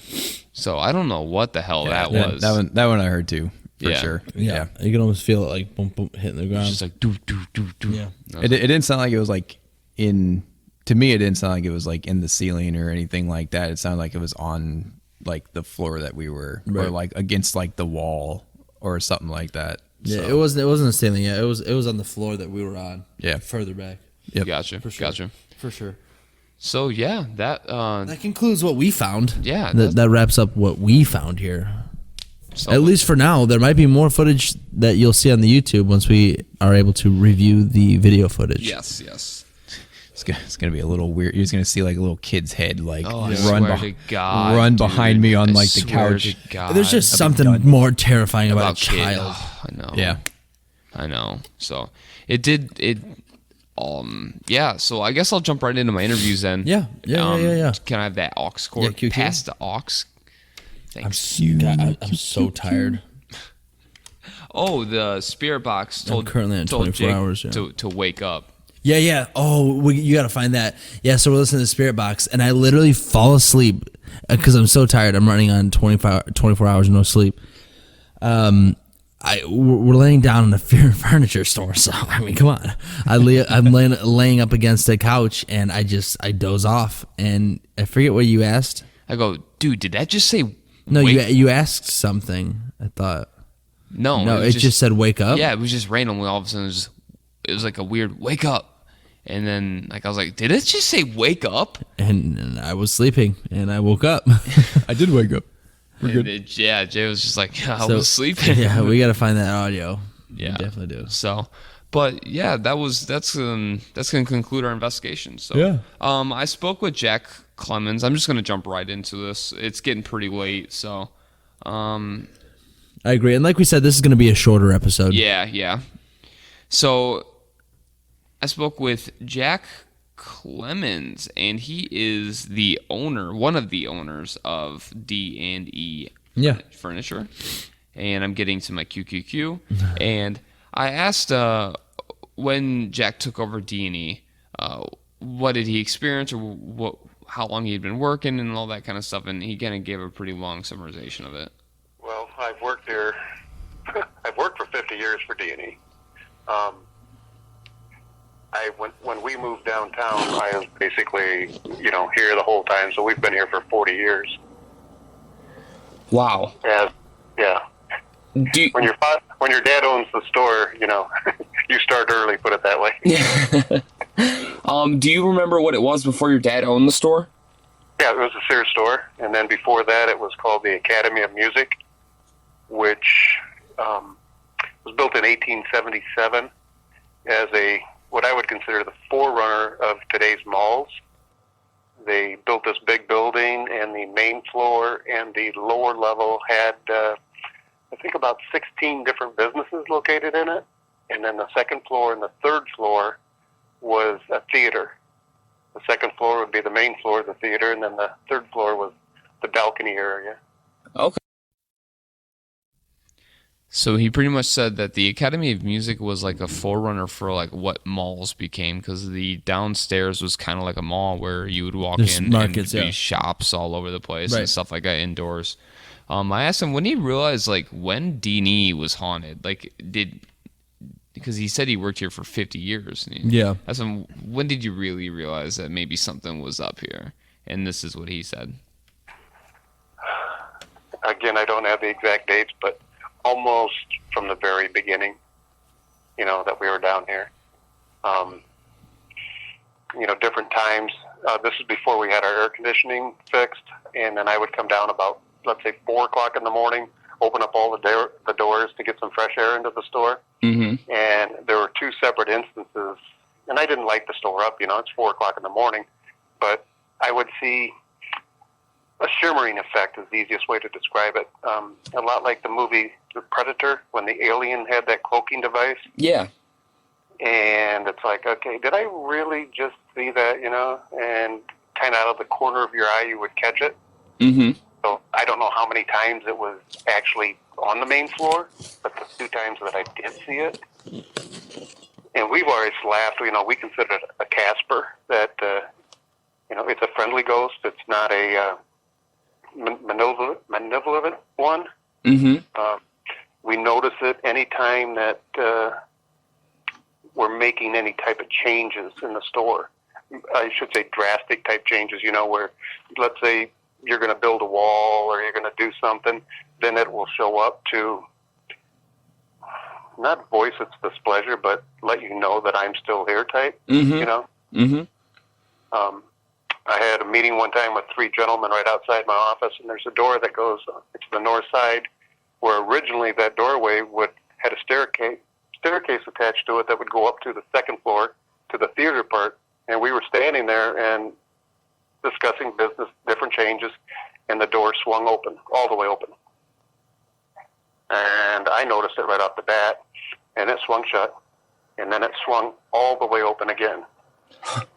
So I don't know what the hell that Yeah, was. that one I heard too, for Yeah. sure. Yeah. You can almost feel it like boom, boom, hitting the ground. It's just like do do do do. Yeah. It didn't sound like it was like to me, it didn't sound like it was like in the ceiling or anything like that. It sounded like it was on like the floor that we were, or like against like the wall or something like that. Yeah, So, it wasn't a ceiling. Yeah, it was on the floor that we were on. Yeah. Further back. Yep. Gotcha. For sure. Gotcha. For sure. So yeah, that That concludes what we found. Yeah, That wraps up what we found here. so- At least for now, there might be more footage that you'll see on the YouTube once we are able to review the video footage. Yes. It's gonna be a little weird. You're just gonna see like a little kid's head like Oh, I run, swear to God, run dude. behind me on I like the swear couch. to God. There's just That'd be something done. more terrifying about a About kid. child. Oh, I know. Yeah. I know. So yeah, so I guess I'll jump right into my interviews then. Yeah. Can I have that aux cord? Yeah, QQ. Pass the aux. Thanks. I'm so tired. Oh, the spirit box told currently on told 24 Jake hours, yeah. to wake up. Yeah. Oh, you got to find that. Yeah, so we're listening to the Spirit Box, and I literally fall asleep because I'm so tired. I'm running on 24 hours no sleep. We're laying down in a furniture store, so I mean, come on. I'm laying up against a couch, and I doze off, and I forget what you asked. I go, dude, did that just say? No, wake? you asked something. I thought. No, it just said wake up. Yeah, it was just randomly. All of a sudden, it was like a weird wake up, and then like I was like, did it just say wake up? And I was sleeping, and I woke up. I did wake up. Yeah, Jay was just like, I was sleeping. Yeah, we got to find that audio. Yeah, We definitely do. So, but yeah, that's gonna conclude our investigation. So, Yeah. I spoke with Jack Clemens. I'm just gonna jump right into this. It's getting pretty late, so, I agree. And like we said, this is going to be a shorter episode. yeah. So, I spoke with Jack Clemens, and he is one of the owners of D&E Furniture. And I'm getting to my QQQ. And I asked when Jack took over D&E, what did he experience, or how long he had been working and all that kind of stuff, and he kind of gave a pretty long summarization of it. Well, I've worked here. I've worked for 50 years for D&E. When we moved downtown, I was basically, here the whole time. So we've been here for 40 years. Wow. Yeah. When your dad owns the store, you start early. Put it that way. Do you remember what it was before your dad owned the store? Yeah, it was a Sears store, and then before that, it was called the Academy of Music, which was built in 1877 as what I would consider the forerunner of today's malls. They built this big building, and the main floor and the lower level had, I think, about 16 different businesses located in it. And then the second floor and the third floor was a theater. The second floor would be the main floor of the theater, and then the third floor was the balcony area. Okay. So he pretty much said that the Academy of Music was like a forerunner for like what malls became, because the downstairs was kind of like a mall where you would walk There's in markets, and be yeah. shops all over the place Right. and stuff like that indoors. I asked him when he realized like when D&E was haunted, because he said he worked here for 50 years. Yeah. I asked him, when did you really realize that maybe something was up here? And this is what he said. Again, I don't have the exact dates, but almost from the very beginning, that we were down here. Different times. This is before we had our air conditioning fixed, and then I would come down about, let's say, 4 o'clock in the morning, open up all the doors to get some fresh air into the store. Mm-hmm. And there were 2 separate instances, and I didn't light the store up, it's 4 o'clock in the morning, but I would see a shimmering effect is the easiest way to describe it. A lot like the movie The Predator, when the alien had that cloaking device. Yeah. And it's like, okay, did I really just see that, and kind of out of the corner of your eye you would catch it. Mm-hmm. So I don't know how many times it was actually on the main floor, but the 2 times that I did see it. And we've always laughed, we consider it a Casper, that, it's a friendly ghost. It's not a malevolent one. Mm-hmm. We notice it anytime that we're making any type of changes in the store. I should say drastic type changes, where, let's say, you're going to build a wall or you're going to do something, then it will show up to not voice its displeasure, but let you know that I'm still here type, Mm-hmm. Mm-hmm. I had a meeting one time with 3 gentlemen right outside my office, and there's a door that goes to the north side, where originally that doorway had a staircase attached to it that would go up to the second floor to the theater part. And we were standing there and discussing business, different changes, and the door swung open, all the way open. And I noticed it right off the bat, and it swung shut, and then it swung all the way open again.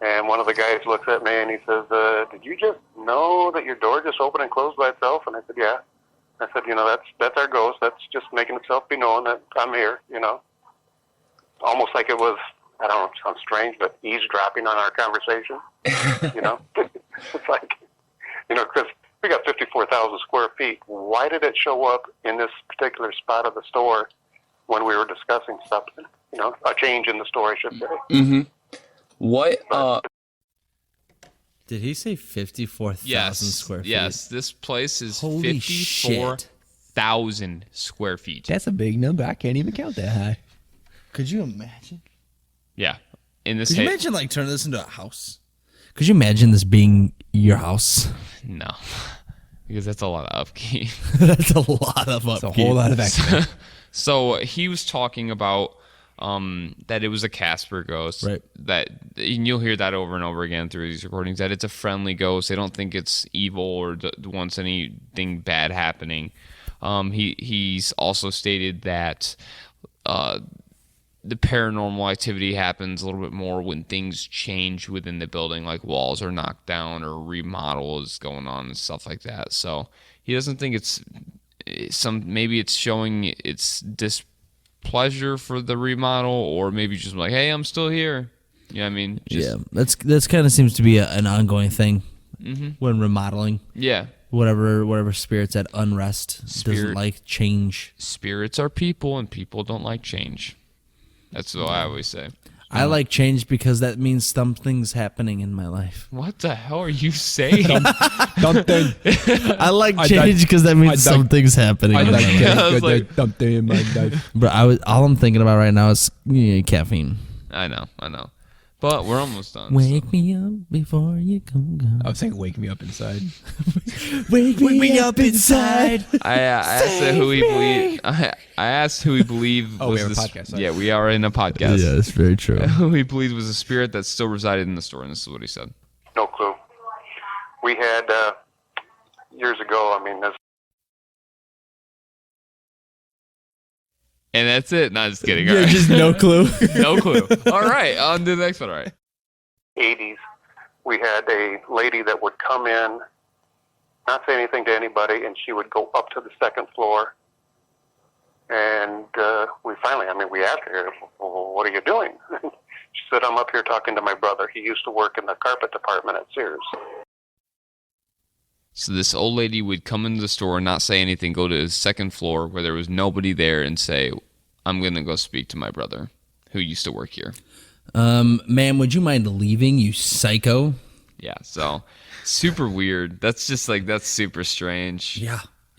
And one of the guys looks at me and he says, did you just know that your door just opened and closed by itself? And I said, yeah. I said, that's our ghost. That's just making itself be known that I'm here, Almost like it was, I don't know, it sounds strange, but eavesdropping on our conversation, It's like, Chris, we got 54,000 square feet. Why did it show up in this particular spot of the store when we were discussing something? A change in the store, I should say. Mm-hmm. What? Did he say 54,000 square feet? Yes, this place is Holy 54,000 square feet. That's a big number. I can't even count that high. Could you imagine? Yeah. In this Could you imagine turning this into a house? Could you imagine this being your house? No. Because that's a lot of upkeep. That's a lot of upkeep. It's a whole lot of extra. So he was talking about that it was a Casper ghost. Right. And you'll hear that over and over again through these recordings, that it's a friendly ghost. They don't think it's evil or wants anything bad happening. He's also stated that the paranormal activity happens a little bit more when things change within the building, like walls are knocked down or remodel is going on and stuff like that. So he doesn't think maybe it's showing its displeasure for the remodel, or maybe just like, hey, I'm still here. You know what I mean? That's kind of seems to be an ongoing thing when remodeling. Yeah. Whatever spirits at unrest doesn't like change. Spirits are people, and people don't like change. That's what I always say. I like change because that means something's happening in my life. What the hell are you saying? I like change because that means something's happening. I in my life. I was like, something in my life. But all I'm thinking about right now is caffeine. I know. But we're almost done. Wake me up before you come. I was saying, wake me up inside. Wake me up inside. I asked who we believe. I asked who we believe. Oh, was we have a the podcast. Sorry. Yeah, we are in a podcast. Yeah, that's very true. Who he believes was a spirit that still resided in the store, and this is what he said. No clue. We had, years ago, I mean, this. And that's it. No, just kidding. All Yeah, right. just no clue. No clue. All right, on to the next one. All right. 80s, we had a lady that would come in, not say anything to anybody, and she would go up to the second floor. And we asked her, well, what are you doing? She said, I'm up here talking to my brother. He used to work in the carpet department at Sears. So this old lady would come into the store and not say anything, go to the second floor where there was nobody there and say, I'm going to go speak to my brother who used to work here. Ma'am, would you mind leaving, you psycho? Yeah, so super weird. That's just that's super strange.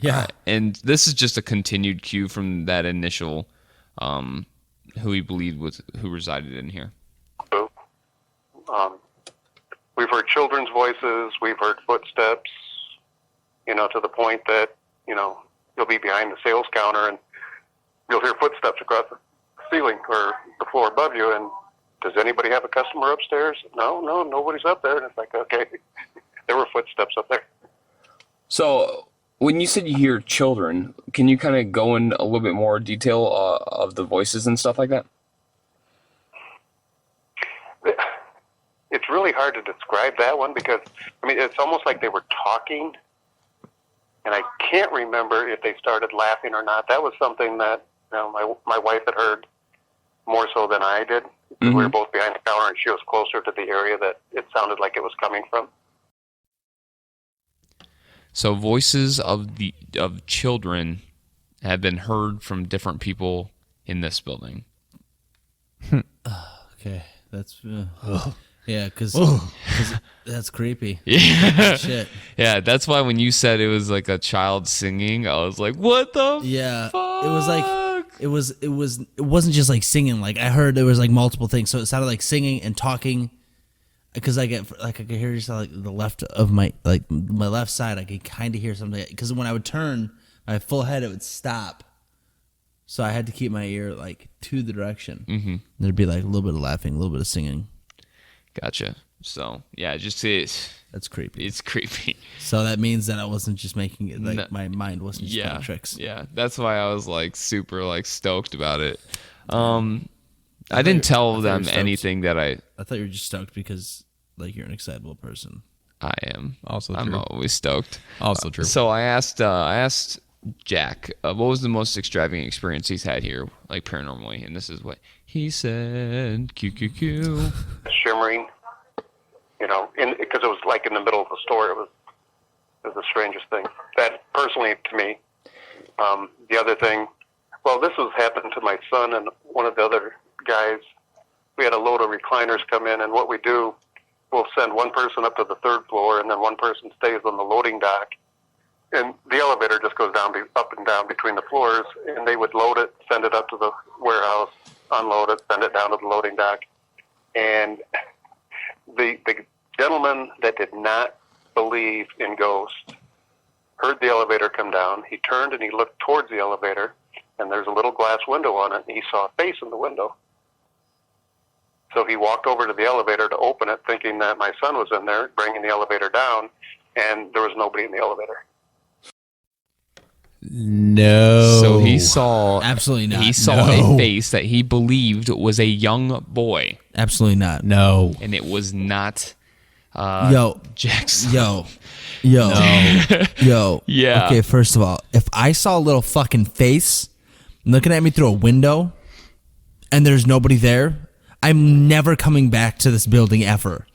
Yeah. And this is just a continued cue from that initial who he believed was who resided in here. We've heard children's voices. We've heard footsteps, to the point that, you'll be behind the sales counter and you'll hear footsteps across the ceiling or the floor above you. And does anybody have a customer upstairs? No, nobody's up there. And it's like, okay, there were footsteps up there. So when you said you hear children, can you kind of go in a little bit more detail of the voices and stuff like that? It's really hard to describe that one because, it's almost like they were talking, and I can't remember if they started laughing or not. That was something that my wife had heard more so than I did. Mm-hmm. We were both behind the counter, and she was closer to the area that it sounded like it was coming from. So voices of children have been heard from different people in this building. Okay, that's yeah, because that's creepy. Yeah, Shit. Yeah, that's why when you said it was like a child singing, I was like, "What the?" Yeah, fuck? it was like it wasn't just like singing. Like I heard there was like multiple things, so it sounded like singing and talking. Because I could hear just like the left of my left side, I could kind of hear something. Because when I would turn my full head, it would stop. So I had to keep my ear like to the direction. Mm-hmm. There'd be like a little bit of laughing, a little bit of singing. Gotcha. So yeah, just that's creepy. It's creepy. So that means that I wasn't just making it like my mind wasn't just playing tricks. Yeah, that's why I was like super like stoked about it. I didn't tell them anything that I thought you were just stoked because like you're an excitable person. I am. Also true. I'm always stoked. Also true. So I asked Jack, what was the most extravagant experience he's had here, like paranormally, and this is what he said. QQQ. Shimmering, because it was like in the middle of the store. It was the strangest thing. That personally to me. The other thing, this was happened to my son and one of the other guys. We had a load of recliners come in, and what we do, we'll send one person up to the third floor, and then one person stays on the loading dock. And the elevator just goes up and down between the floors, and they would load it, send it up to the warehouse, unload it, send it down to the loading dock. And the gentleman that did not believe in ghosts heard the elevator come down. He turned and he looked towards the elevator, and there's a little glass window on it, and he saw a face in the window. So he walked over to the elevator to open it, thinking that my son was in there, bringing the elevator down, and there was nobody in the elevator. No. So he saw... Absolutely not. He saw a face that he believed was a young boy. Absolutely not. No. And it was not Jackson. Yo. No. Yo. Yeah. Okay, first of all, if I saw a little fucking face looking at me through a window and there's nobody there, I'm never coming back to this building ever.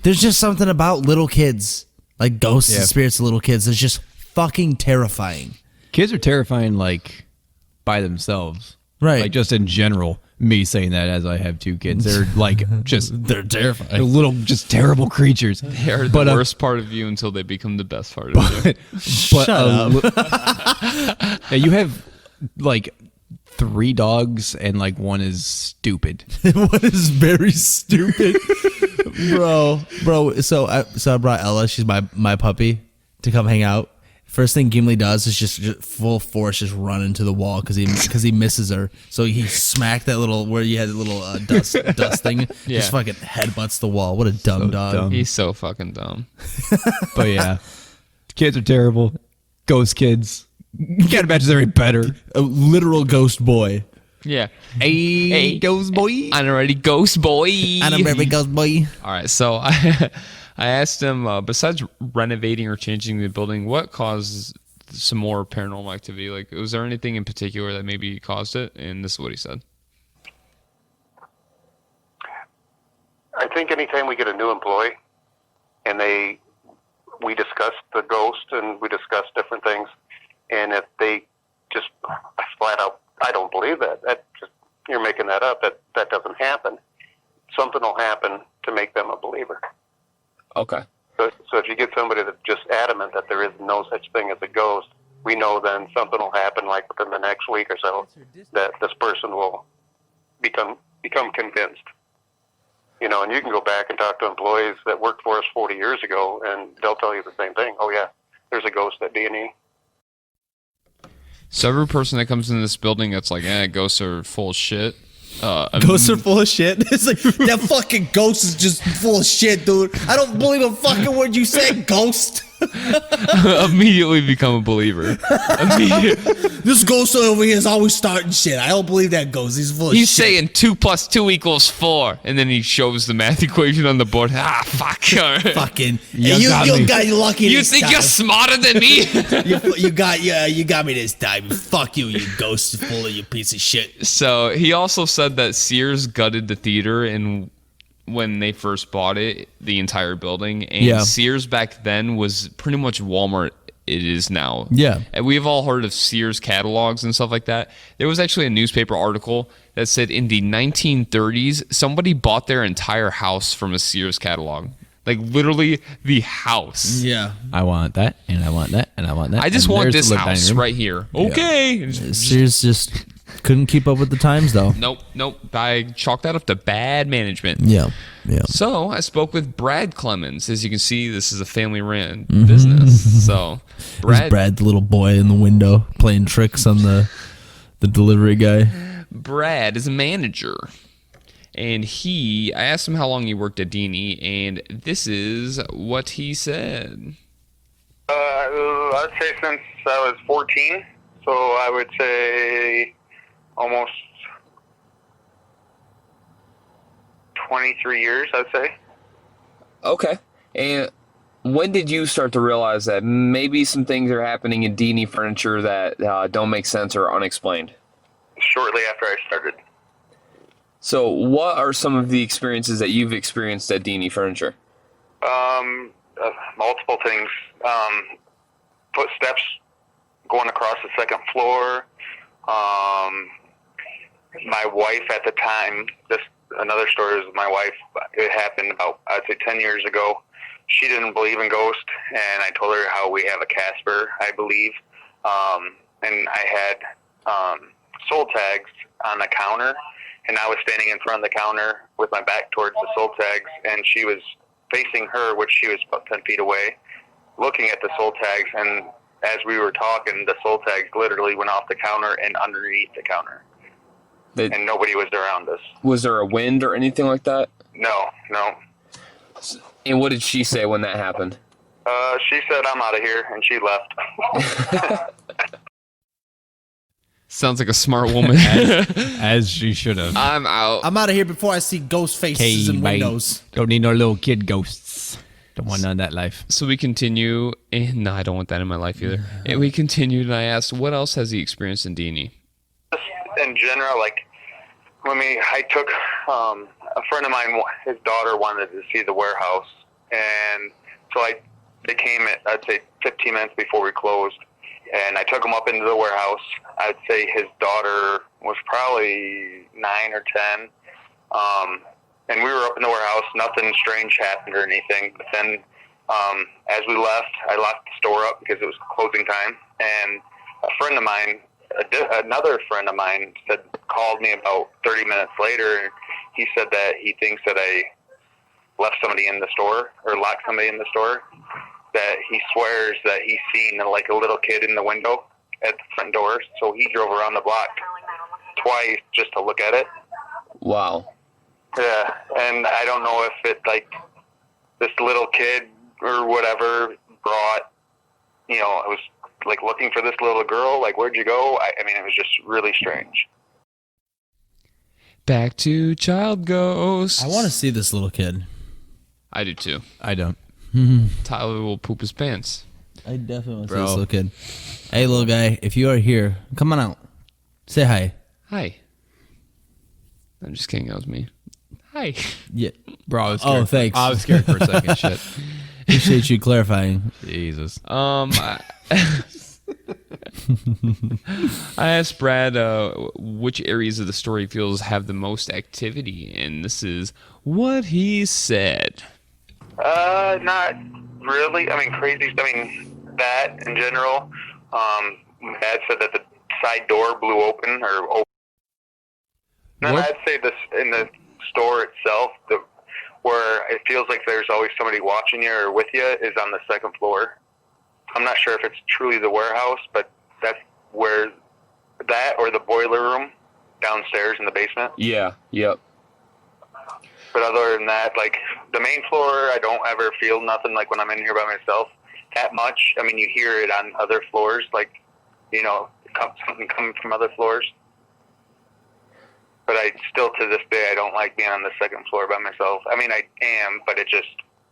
There's just something about little kids, like ghosts and spirits of little kids. That's just fucking terrifying. Kids are terrifying, like, by themselves. Right. Like, just in general. Me saying that as I have 2 kids. They're, like, They're terrifying. they're little, just terrible creatures. They're the worst part of you until they become the best part of you. Shut up. Yeah, you have, like, 3 dogs and, like, 1 is stupid. What is very stupid, bro. So I brought Ella. She's my puppy to come hang out. First thing Gimli does is just full force just run into the wall because he misses her. So he smacked that little where you had the little dust thing. Yeah. Just fucking headbutts the wall. What a dumb dog. dumb. He's so fucking dumb. But yeah, kids are terrible. Ghost kids. You can't imagine they're any better. A literal ghost boy. Yeah. Hey, ghost boy. I'm already ghost boy. And a very ghost boy. All right, so I asked him, besides renovating or changing the building, what caused some more paranormal activity? Like, was there anything in particular that maybe caused it? And this is what he said. I think anytime we get a new employee and we discuss the ghost and we discuss different things, and if they just flat out, I don't believe that. You're making that up. That doesn't happen. Something will happen to make them a believer. Okay. So if you get somebody that's just adamant that there is no such thing as a ghost, we know then something will happen, like within the next week or so, that this person will become convinced. You know, and you can go back and talk to employees that worked for us 40 years ago, and they'll tell you the same thing. Oh yeah, there's a ghost at D&E. So every person that comes into this building that's like, ghosts are full of shit. Ghosts are full of shit. It's like, that fucking ghost is just full of shit, dude. I don't believe a fucking word you said, ghost. Immediately become a believer. This ghost over here is always starting shit. I don't believe that ghost. He's full of He's shit. saying 2 + 2 = 4, and then he shows the math equation on the board. Ah, fuck. Fucking, You got me. you got lucky. You this think time. you're smarter than me? you got me this time. Fuck you, you ghost full of you piece of shit. So he also said that Sears gutted the theater and when they first bought it, the entire building, and Sears back then was pretty much Walmart it is now. Yeah. And we've all heard of Sears catalogs and stuff like that. There was actually a newspaper article that said in the 1930s, somebody bought their entire house from a Sears catalog. Like literally the house. Yeah. I want that, and I want that, and I want that. I just and want there's this the dining house room. right here. Okay. Sears just couldn't keep up with the times, though. Nope. I chalked that up to bad management. Yeah. So I spoke with Brad Clemens. As you can see, this is a family-ran business. So Brad, the little boy in the window playing tricks on the delivery guy. Brad is a manager. And I asked him how long he worked at D&E, and this is what he said. I'd say since I was 14, so I would say almost 23 years, I'd say. Okay. And when did you start to realize that maybe some things are happening in D&E Furniture that don't make sense or unexplained? Shortly after I started. So what are some of the experiences that you've experienced at D&E Furniture? Multiple things. Footsteps going across the second floor. My wife at the time, another story is my wife, it happened about, I'd say 10 years ago. She didn't believe in ghosts, and I told her how we have a Casper, I believe. And I had soul tags on the counter, and I was standing in front of the counter with my back towards the soul tags, and she was facing her, which she was about 10 feet away, looking at the soul tags, and as we were talking, the soul tags literally went off the counter and underneath the counter. And nobody was around us. Was there a wind or anything like that? No. And what did she say when that happened? She said, "I'm out of here," and she left. Sounds like a smart woman. As she should have. I'm out. I'm out of here before I see ghost faces and windows. Don't need no little kid ghosts. Don't want none of that life. So we continue, and no, I don't want that in my life either. And we continued, and I asked, what else has he experienced in D&E? In general, like, I took a friend of mine, his daughter wanted to see the warehouse, and so they came at, I'd say, 15 minutes before we closed, and I took them up into the warehouse. I'd say his daughter was probably 9 or 10, and we were up in the warehouse. Nothing strange happened or anything, but then as we left, I locked the store up because it was closing time, and a friend of mine, another friend of mine, called me about 30 minutes later, and he said that he thinks that I left somebody in the store or locked somebody in the store, that he swears that he's seen like a little kid in the window at the front door, so he drove around the block twice just to look at it. Wow. Yeah, and I don't know if it, like, this little kid or whatever brought, it was like looking for this little girl, like, where'd you go? I mean, it was just really strange. Back to child ghosts. I want to see this little kid. I do too. I don't. Tyler will poop his pants. I definitely want to see Bro. this little kid. Hey, little guy, if you are here, come on out. Say hi. Hi. I'm just kidding. That was me. Hi. Yeah. Bro, I was scared. Oh, thanks. I was scared for a second. Shit. Appreciate you clarifying. Jesus. I asked Brad which areas of the story he feels have the most activity, and this is what he said. Not really. I mean, crazy. I mean, that in general. Dad said that the side door blew open or open. And What? I'd say this in the store itself, where it feels like there's always somebody watching you or with you, is on the second floor. I'm not sure if it's truly the warehouse, but that's where that or the boiler room downstairs in the basement. Yeah. Yep. But other than that, like the main floor, I don't ever feel nothing like when I'm in here by myself that much. I mean, you hear it on other floors, like, something coming from other floors. But I still, to this day, I don't like being on the second floor by myself. I mean, I am, but it just...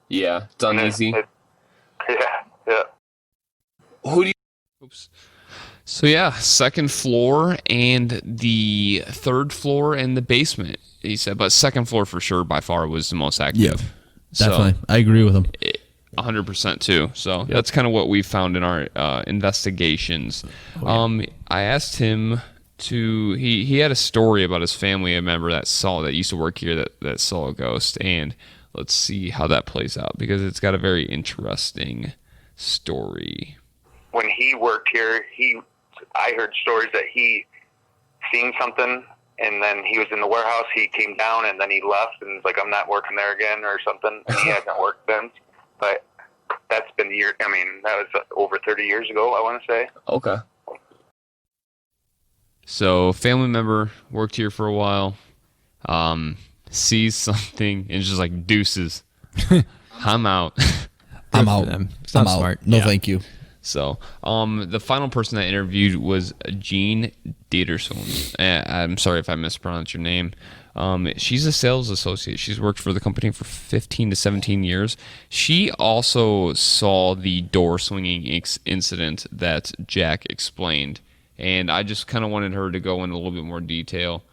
Yeah. It's uneasy. Yeah. Who do you? Oops. So yeah, second floor and the third floor and the basement, he said. But second floor for sure by far was the most active. Yeah, definitely. I agree with him. 100% too. So that's kind of what we found in our investigations. I asked him to, he had a story about his family member that used to work here that saw a ghost, and let's see how that plays out because it's got a very interesting story. When he worked here, I heard stories that he seen something, and then he was in the warehouse, he came down, and then he left, and was like, I'm not working there again, or something, and he hasn't worked since. But that's been years. I mean, that was over 30 years ago, I want to say. Okay. So family member worked here for a while, sees something, and is just like, deuces. I'm out. I'm out. them. It's not I'm out. smart. No, Yeah. thank you. So, the final person I interviewed was Jean Dieterson. I'm sorry if I mispronounced your name. She's a sales associate. She's worked for the company for 15 to 17 years. She also saw the door swinging incident that Jack explained, and I just kind of wanted her to go into a little bit more detail.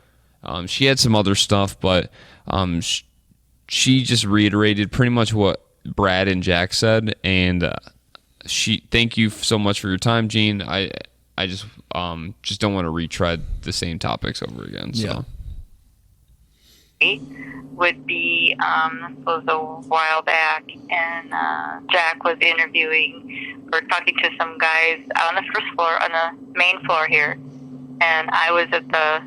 She had some other stuff, but she just reiterated pretty much what Brad and Jack said, and thank you so much for your time, Gene. I just don't want to retread the same topics over again. So. Would be this was a while back, and Jack was interviewing or talking to some guys on the first floor, on the main floor here, and I was at the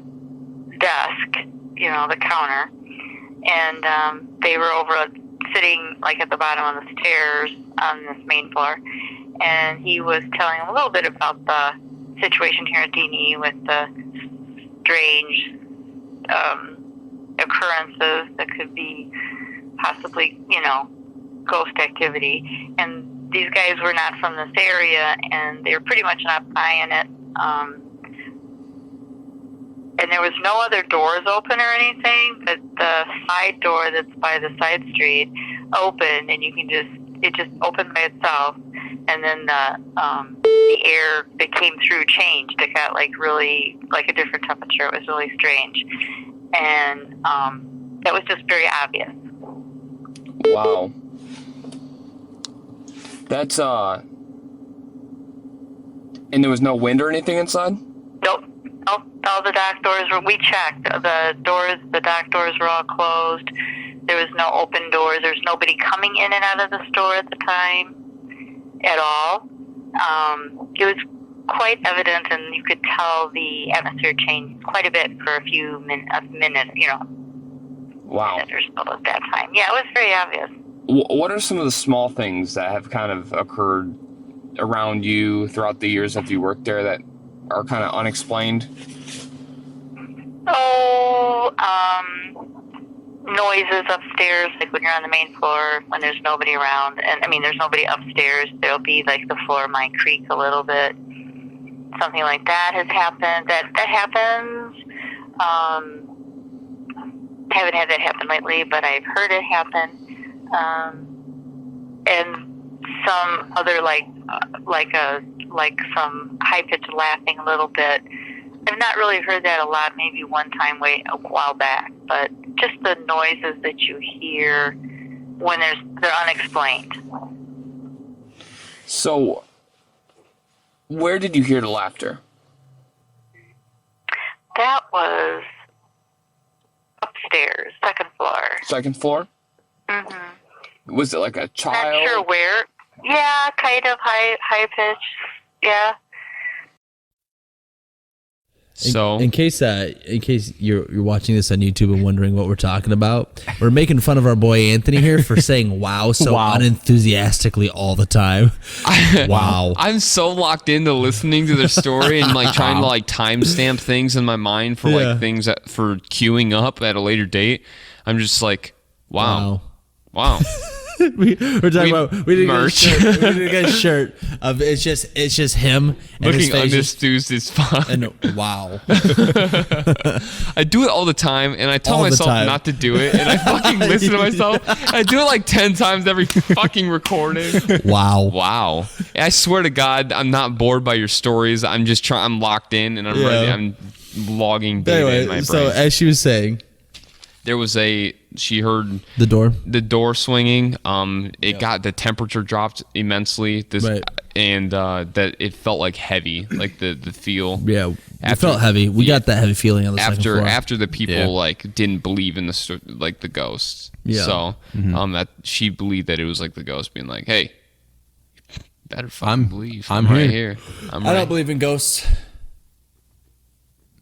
desk, the counter, and they were over sitting like at the bottom of the stairs on this main floor, and he was telling a little bit about the situation here at D&E with the strange occurrences that could be possibly, ghost activity. And these guys were not from this area, and they were pretty much not buying it. And there was no other doors open or anything, but the side door that's by the side street opened, and it just opened by itself. And then the air that came through changed. It got really like a different temperature. It was really strange. And That was just very obvious. Wow. That's and there was no wind or anything inside? Nope. All the dock doors were, we checked. The dock doors were all closed. There was no open doors. There's nobody coming in and out of the store at the time at all. It was quite evident, and you could tell the atmosphere changed quite a bit for a minute, Wow. minute or so at that time. Yeah, it was very obvious. What are some of the small things that have kind of occurred around you throughout the years that you worked there that are kind of unexplained? Noises upstairs, like when you're on the main floor, when there's nobody around. And I mean, there's nobody upstairs. There'll be like the floor might creak a little bit. Something like that has happened. That happens. Haven't had that happen lately, but I've heard it happen. And some other like some high pitched laughing a little bit. I've not really heard that a lot. Maybe one time a while back, but just the noises that you hear when they're unexplained. So, where did you hear the laughter? That was upstairs, second floor. Second floor? Mm-hmm. Was it like a child? Not sure where. Yeah, kind of high pitch. Yeah. So in case you're watching this on YouTube and wondering what we're talking about, we're making fun of our boy Anthony here for saying "wow" so unenthusiastically all the time. Wow. I'm so locked into listening to their story and like trying to like timestamp things in my mind for like things for queuing up at a later date. I'm just like, wow. We're talking about we didn't merch. get a shirt of it's just him and Looking his face unenthused is fun. and wow. I do it all the time, and I tell All the myself time. not to do it, and I fucking listen to myself. I do it like 10 times every fucking recording. Wow. I swear to God, I'm not bored by your stories. I'm just I'm locked in, and I'm ready. I'm logging data in my brain. So as she was saying, she heard the door swinging. It got the temperature dropped immensely. And that it felt like heavy, like the feel. Yeah, it felt heavy. We got that heavy feeling on the second floor. After the people like didn't believe in the ghosts. Yeah. So that she believed that it was like the ghost being like, "Hey, you better fucking believe I'm right here. I don't believe in ghosts.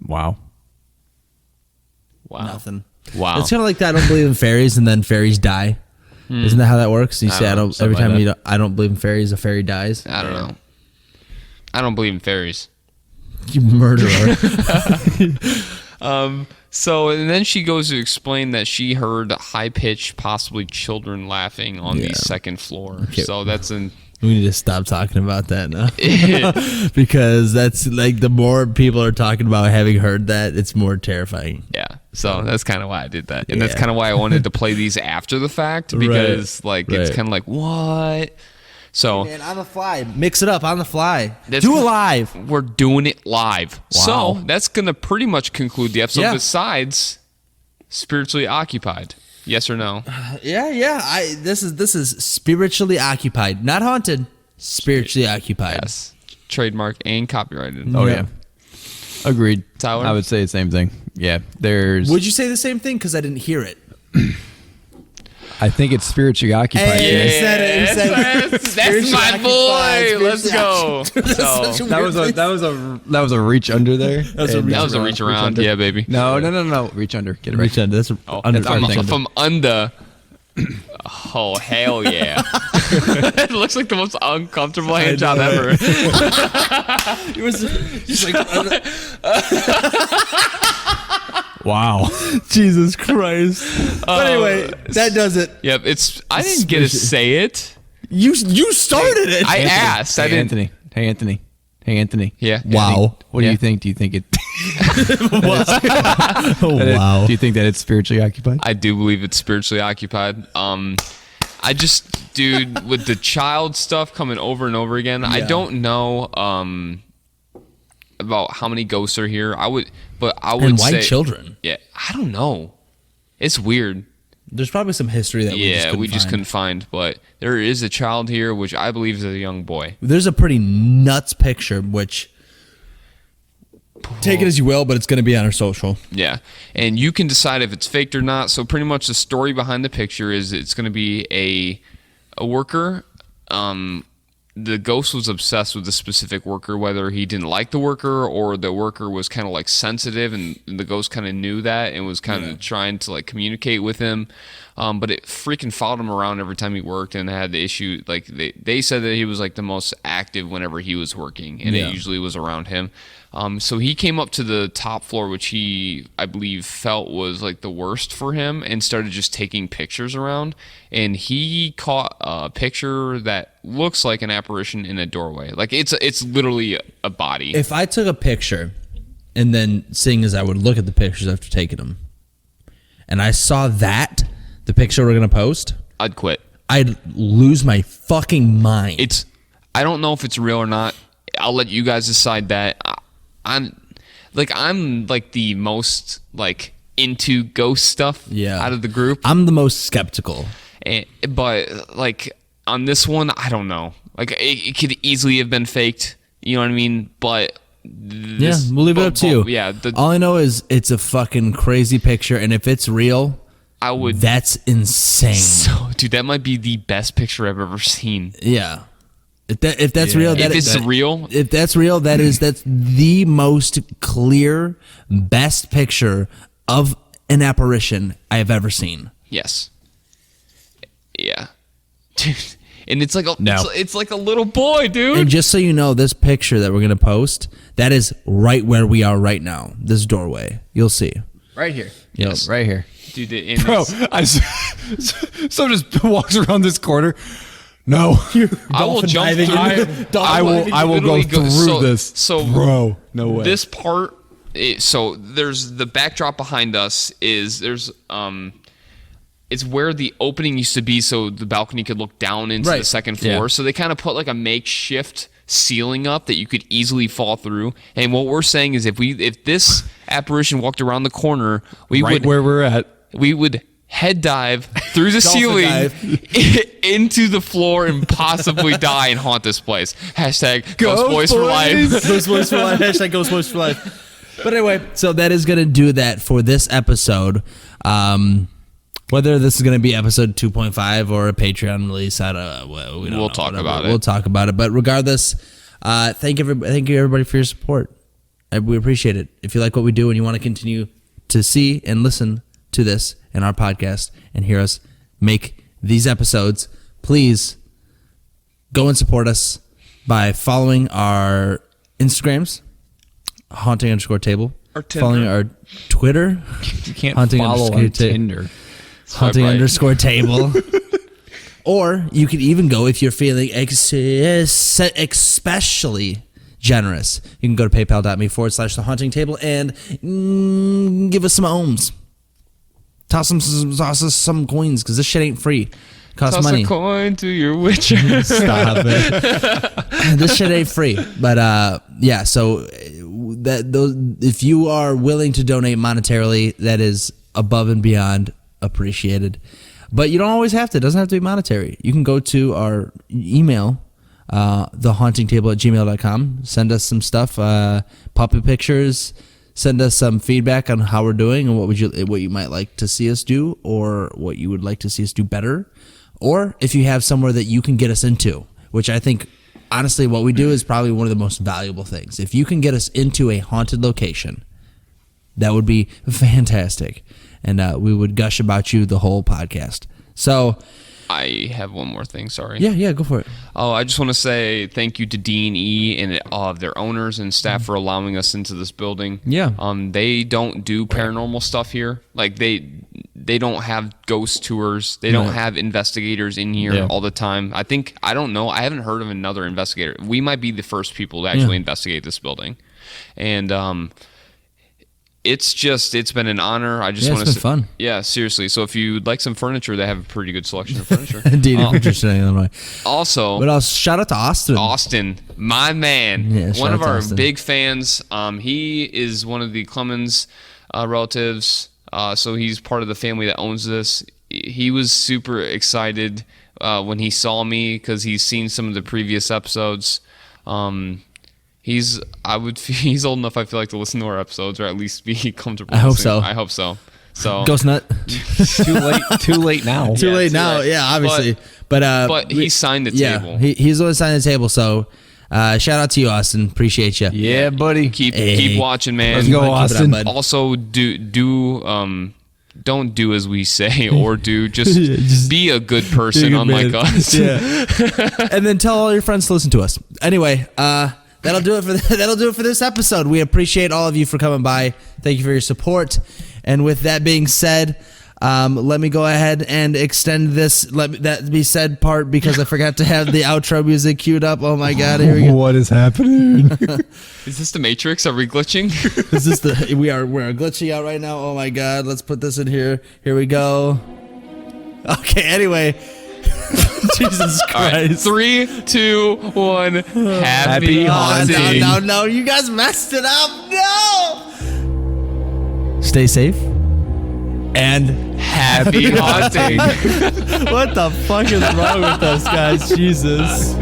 Wow. Nothing. Wow. It's kind of like that. I don't believe in fairies, and then fairies die. Isn't that how that works? You say I don't. Every time I don't believe in fairies, a fairy dies. I don't know. I don't believe in fairies. You murderer. So and then she goes to explain that she heard high pitched, possibly children laughing on the second floor. Okay. So that's an. We need to stop talking about that now. Because that's like the more people are talking about having heard that, it's more terrifying. Yeah. So that's kind of why I did that. And that's kind of why I wanted to play these after the fact because it's kind of like, what? So Man, on the fly. Mix it up on the fly. That's- Do it live. we're doing it live. Wow. So that's going to pretty much conclude the episode Yeah. besides spiritually occupied. Yes or no? Yeah. This is spiritually occupied. Not haunted. Spiritually occupied. Yes. Trademark and copyrighted. Oh yeah. Agreed. Tyler? I would say the same thing. Yeah. There's. Would you say the same thing? Because I didn't hear it. I think it's spiritually occupied. Hey, yeah. he said it. He said it. That's my boy. Let's go. So, That was a reach under there. that was a reach around. Yeah, baby. No. Reach under. Get it right. Reach under. That's under. From under. Oh, hell yeah. It looks like the most uncomfortable hand job ever. It was just like, Wow. Jesus Christ. But anyway, that does it. Yep, I didn't get to say it. You started it. I asked. I didn't. Hey, Anthony. Yeah. Wow. What do you think? Do you think it? Wow. Do you think that it's spiritually occupied? I do believe it's spiritually occupied. I just, dude, with the child stuff coming over and over again, I don't know about how many ghosts are here. I would And why say children? Yeah, I don't know. It's weird. There's probably some history that we just couldn't find. But there is a child here, which I believe is a young boy. There's a pretty nuts picture, which take it as you will, but it's going to be on our social. Yeah, and you can decide if it's faked or not. So pretty much the story behind the picture is it's going to be a worker. The ghost was obsessed with the specific worker, whether he didn't like the worker or the worker was kind of like sensitive, and the ghost kind of knew that and was kind of trying to like communicate with him. But it freaking followed him around every time he worked, and had the issue. Like they said that he was like the most active whenever he was working, and it usually was around him. So he came up to the top floor, which he, I believe, felt was like the worst for him, and started just taking pictures around. And he caught a picture that looks like an apparition in a doorway. Like it's literally a body. If I took a picture, and then seeing as I would look at the pictures after taking them, and I saw that, the picture we're going to post, I'd quit. I'd lose my fucking mind. I don't know if it's real or not. I'll let you guys decide that. I'm like the most like into ghost stuff out of the group. I'm the most skeptical. But like on this one, I don't know. Like it could easily have been faked. You know what I mean? But we'll leave it up to you. Yeah. All I know is it's a fucking crazy picture, and if it's real, That's insane. So, dude, that might be the best picture I've ever seen. Yeah. If that's real, that's the most clear, best picture of an apparition I have ever seen. Yes. Yeah. Dude, and it's like it's like a little boy, dude. And just so you know, this picture that we're gonna post, that is right where we are right now. This doorway. You'll see. Right here. Yes. Right here. Dude, bro, so just walks around this corner. No, I will jump through. I will go through this. So, bro, no way. This part. So there's the backdrop behind us. It's where the opening used to be, so the balcony could look down into the second floor. Yeah. So they kind of put like a makeshift ceiling up that you could easily fall through. And what we're saying is, if this apparition walked around the corner, where we're at, we would head dive through the ceiling into the floor and possibly die and haunt this place. Hashtag Ghost Boys for Life. Ghost Boys for Life. Hashtag Ghost Boys for Life. But anyway, so that is going to do that for this episode. Whether this is going to be episode 2.5 or a Patreon release, I don't know. We'll talk about it. We'll talk about it. But regardless, thank you everybody for your support. We appreciate it. If you like what we do and you want to continue to see and listen to this in our podcast and hear us make these episodes, please go and support us by following our Instagrams, haunting_table, following our Twitter, you can't haunting follow on Tinder, haunting_table. Or you could even go, if you're feeling especially generous, you can go to paypal.me/the haunting table and give us some ohms. Toss us some coins, because this shit ain't free. Costs money. Toss a coin to your witcher. Stop it. This shit ain't free. But yeah, so if you are willing to donate monetarily, that is above and beyond appreciated. But you don't always have to. It doesn't have to be monetary. You can go to our email, thehauntingtable@gmail.com. Send us some stuff, puppet pictures. Send us some feedback on how we're doing and what you might like to see us do, or what you would like to see us do better. Or if you have somewhere that you can get us into, which I think, honestly, what we do is probably one of the most valuable things. If you can get us into a haunted location, that would be fantastic. And we would gush about you the whole podcast. So I have one more thing, sorry. Yeah, go for it. Oh, I just want to say thank you to D&E and all of their owners and staff for allowing us into this building. Yeah. They don't do paranormal stuff here. Like, they don't have ghost tours. They don't have investigators in here all the time. I don't know. I haven't heard of another investigator. We might be the first people to actually investigate this building. And it's been an honor. I just want to it's been fun. Yeah, seriously. So if you'd like some furniture, they have a pretty good selection of furniture. D&E Furniture in Illinois. Also, but shout out to Austin. Austin, my man. Yeah, one of our big fans. He is one of the Clemens relatives. So he's part of the family that owns this. He was super excited when he saw me because he's seen some of the previous episodes. He's old enough, I feel like, to listen to our episodes, or at least be comfortable. I hope listening. so. I hope so. So Ghost Nut. Too late now. Too late now. late. Yeah, obviously. But he signed the table. He's the one signing the table. So shout out to you, Austin. Appreciate you. Yeah, buddy. Keep watching, man. Let's go, Austin. Keep it up, bud. Also, don't do as we say, or just be a good person, unlike us. Yeah. And then tell all your friends to listen to us. Anyway, that'll do it for this episode. We appreciate all of you for coming by. Thank you for your support. And with that being said, let me go ahead and extend this let that be said part because I forgot to have the outro music queued up. Oh my god, here we go. What is happening? Is this the Matrix? Are we glitching? Is this we're glitching out right now? Oh my god, let's put this in here. Here we go. Okay, anyway. Jesus Christ. All right, 3, 2, 1. Happy haunting. No, you guys messed it up. No. Stay safe. And happy haunting. What the fuck is wrong with us, guys? Jesus.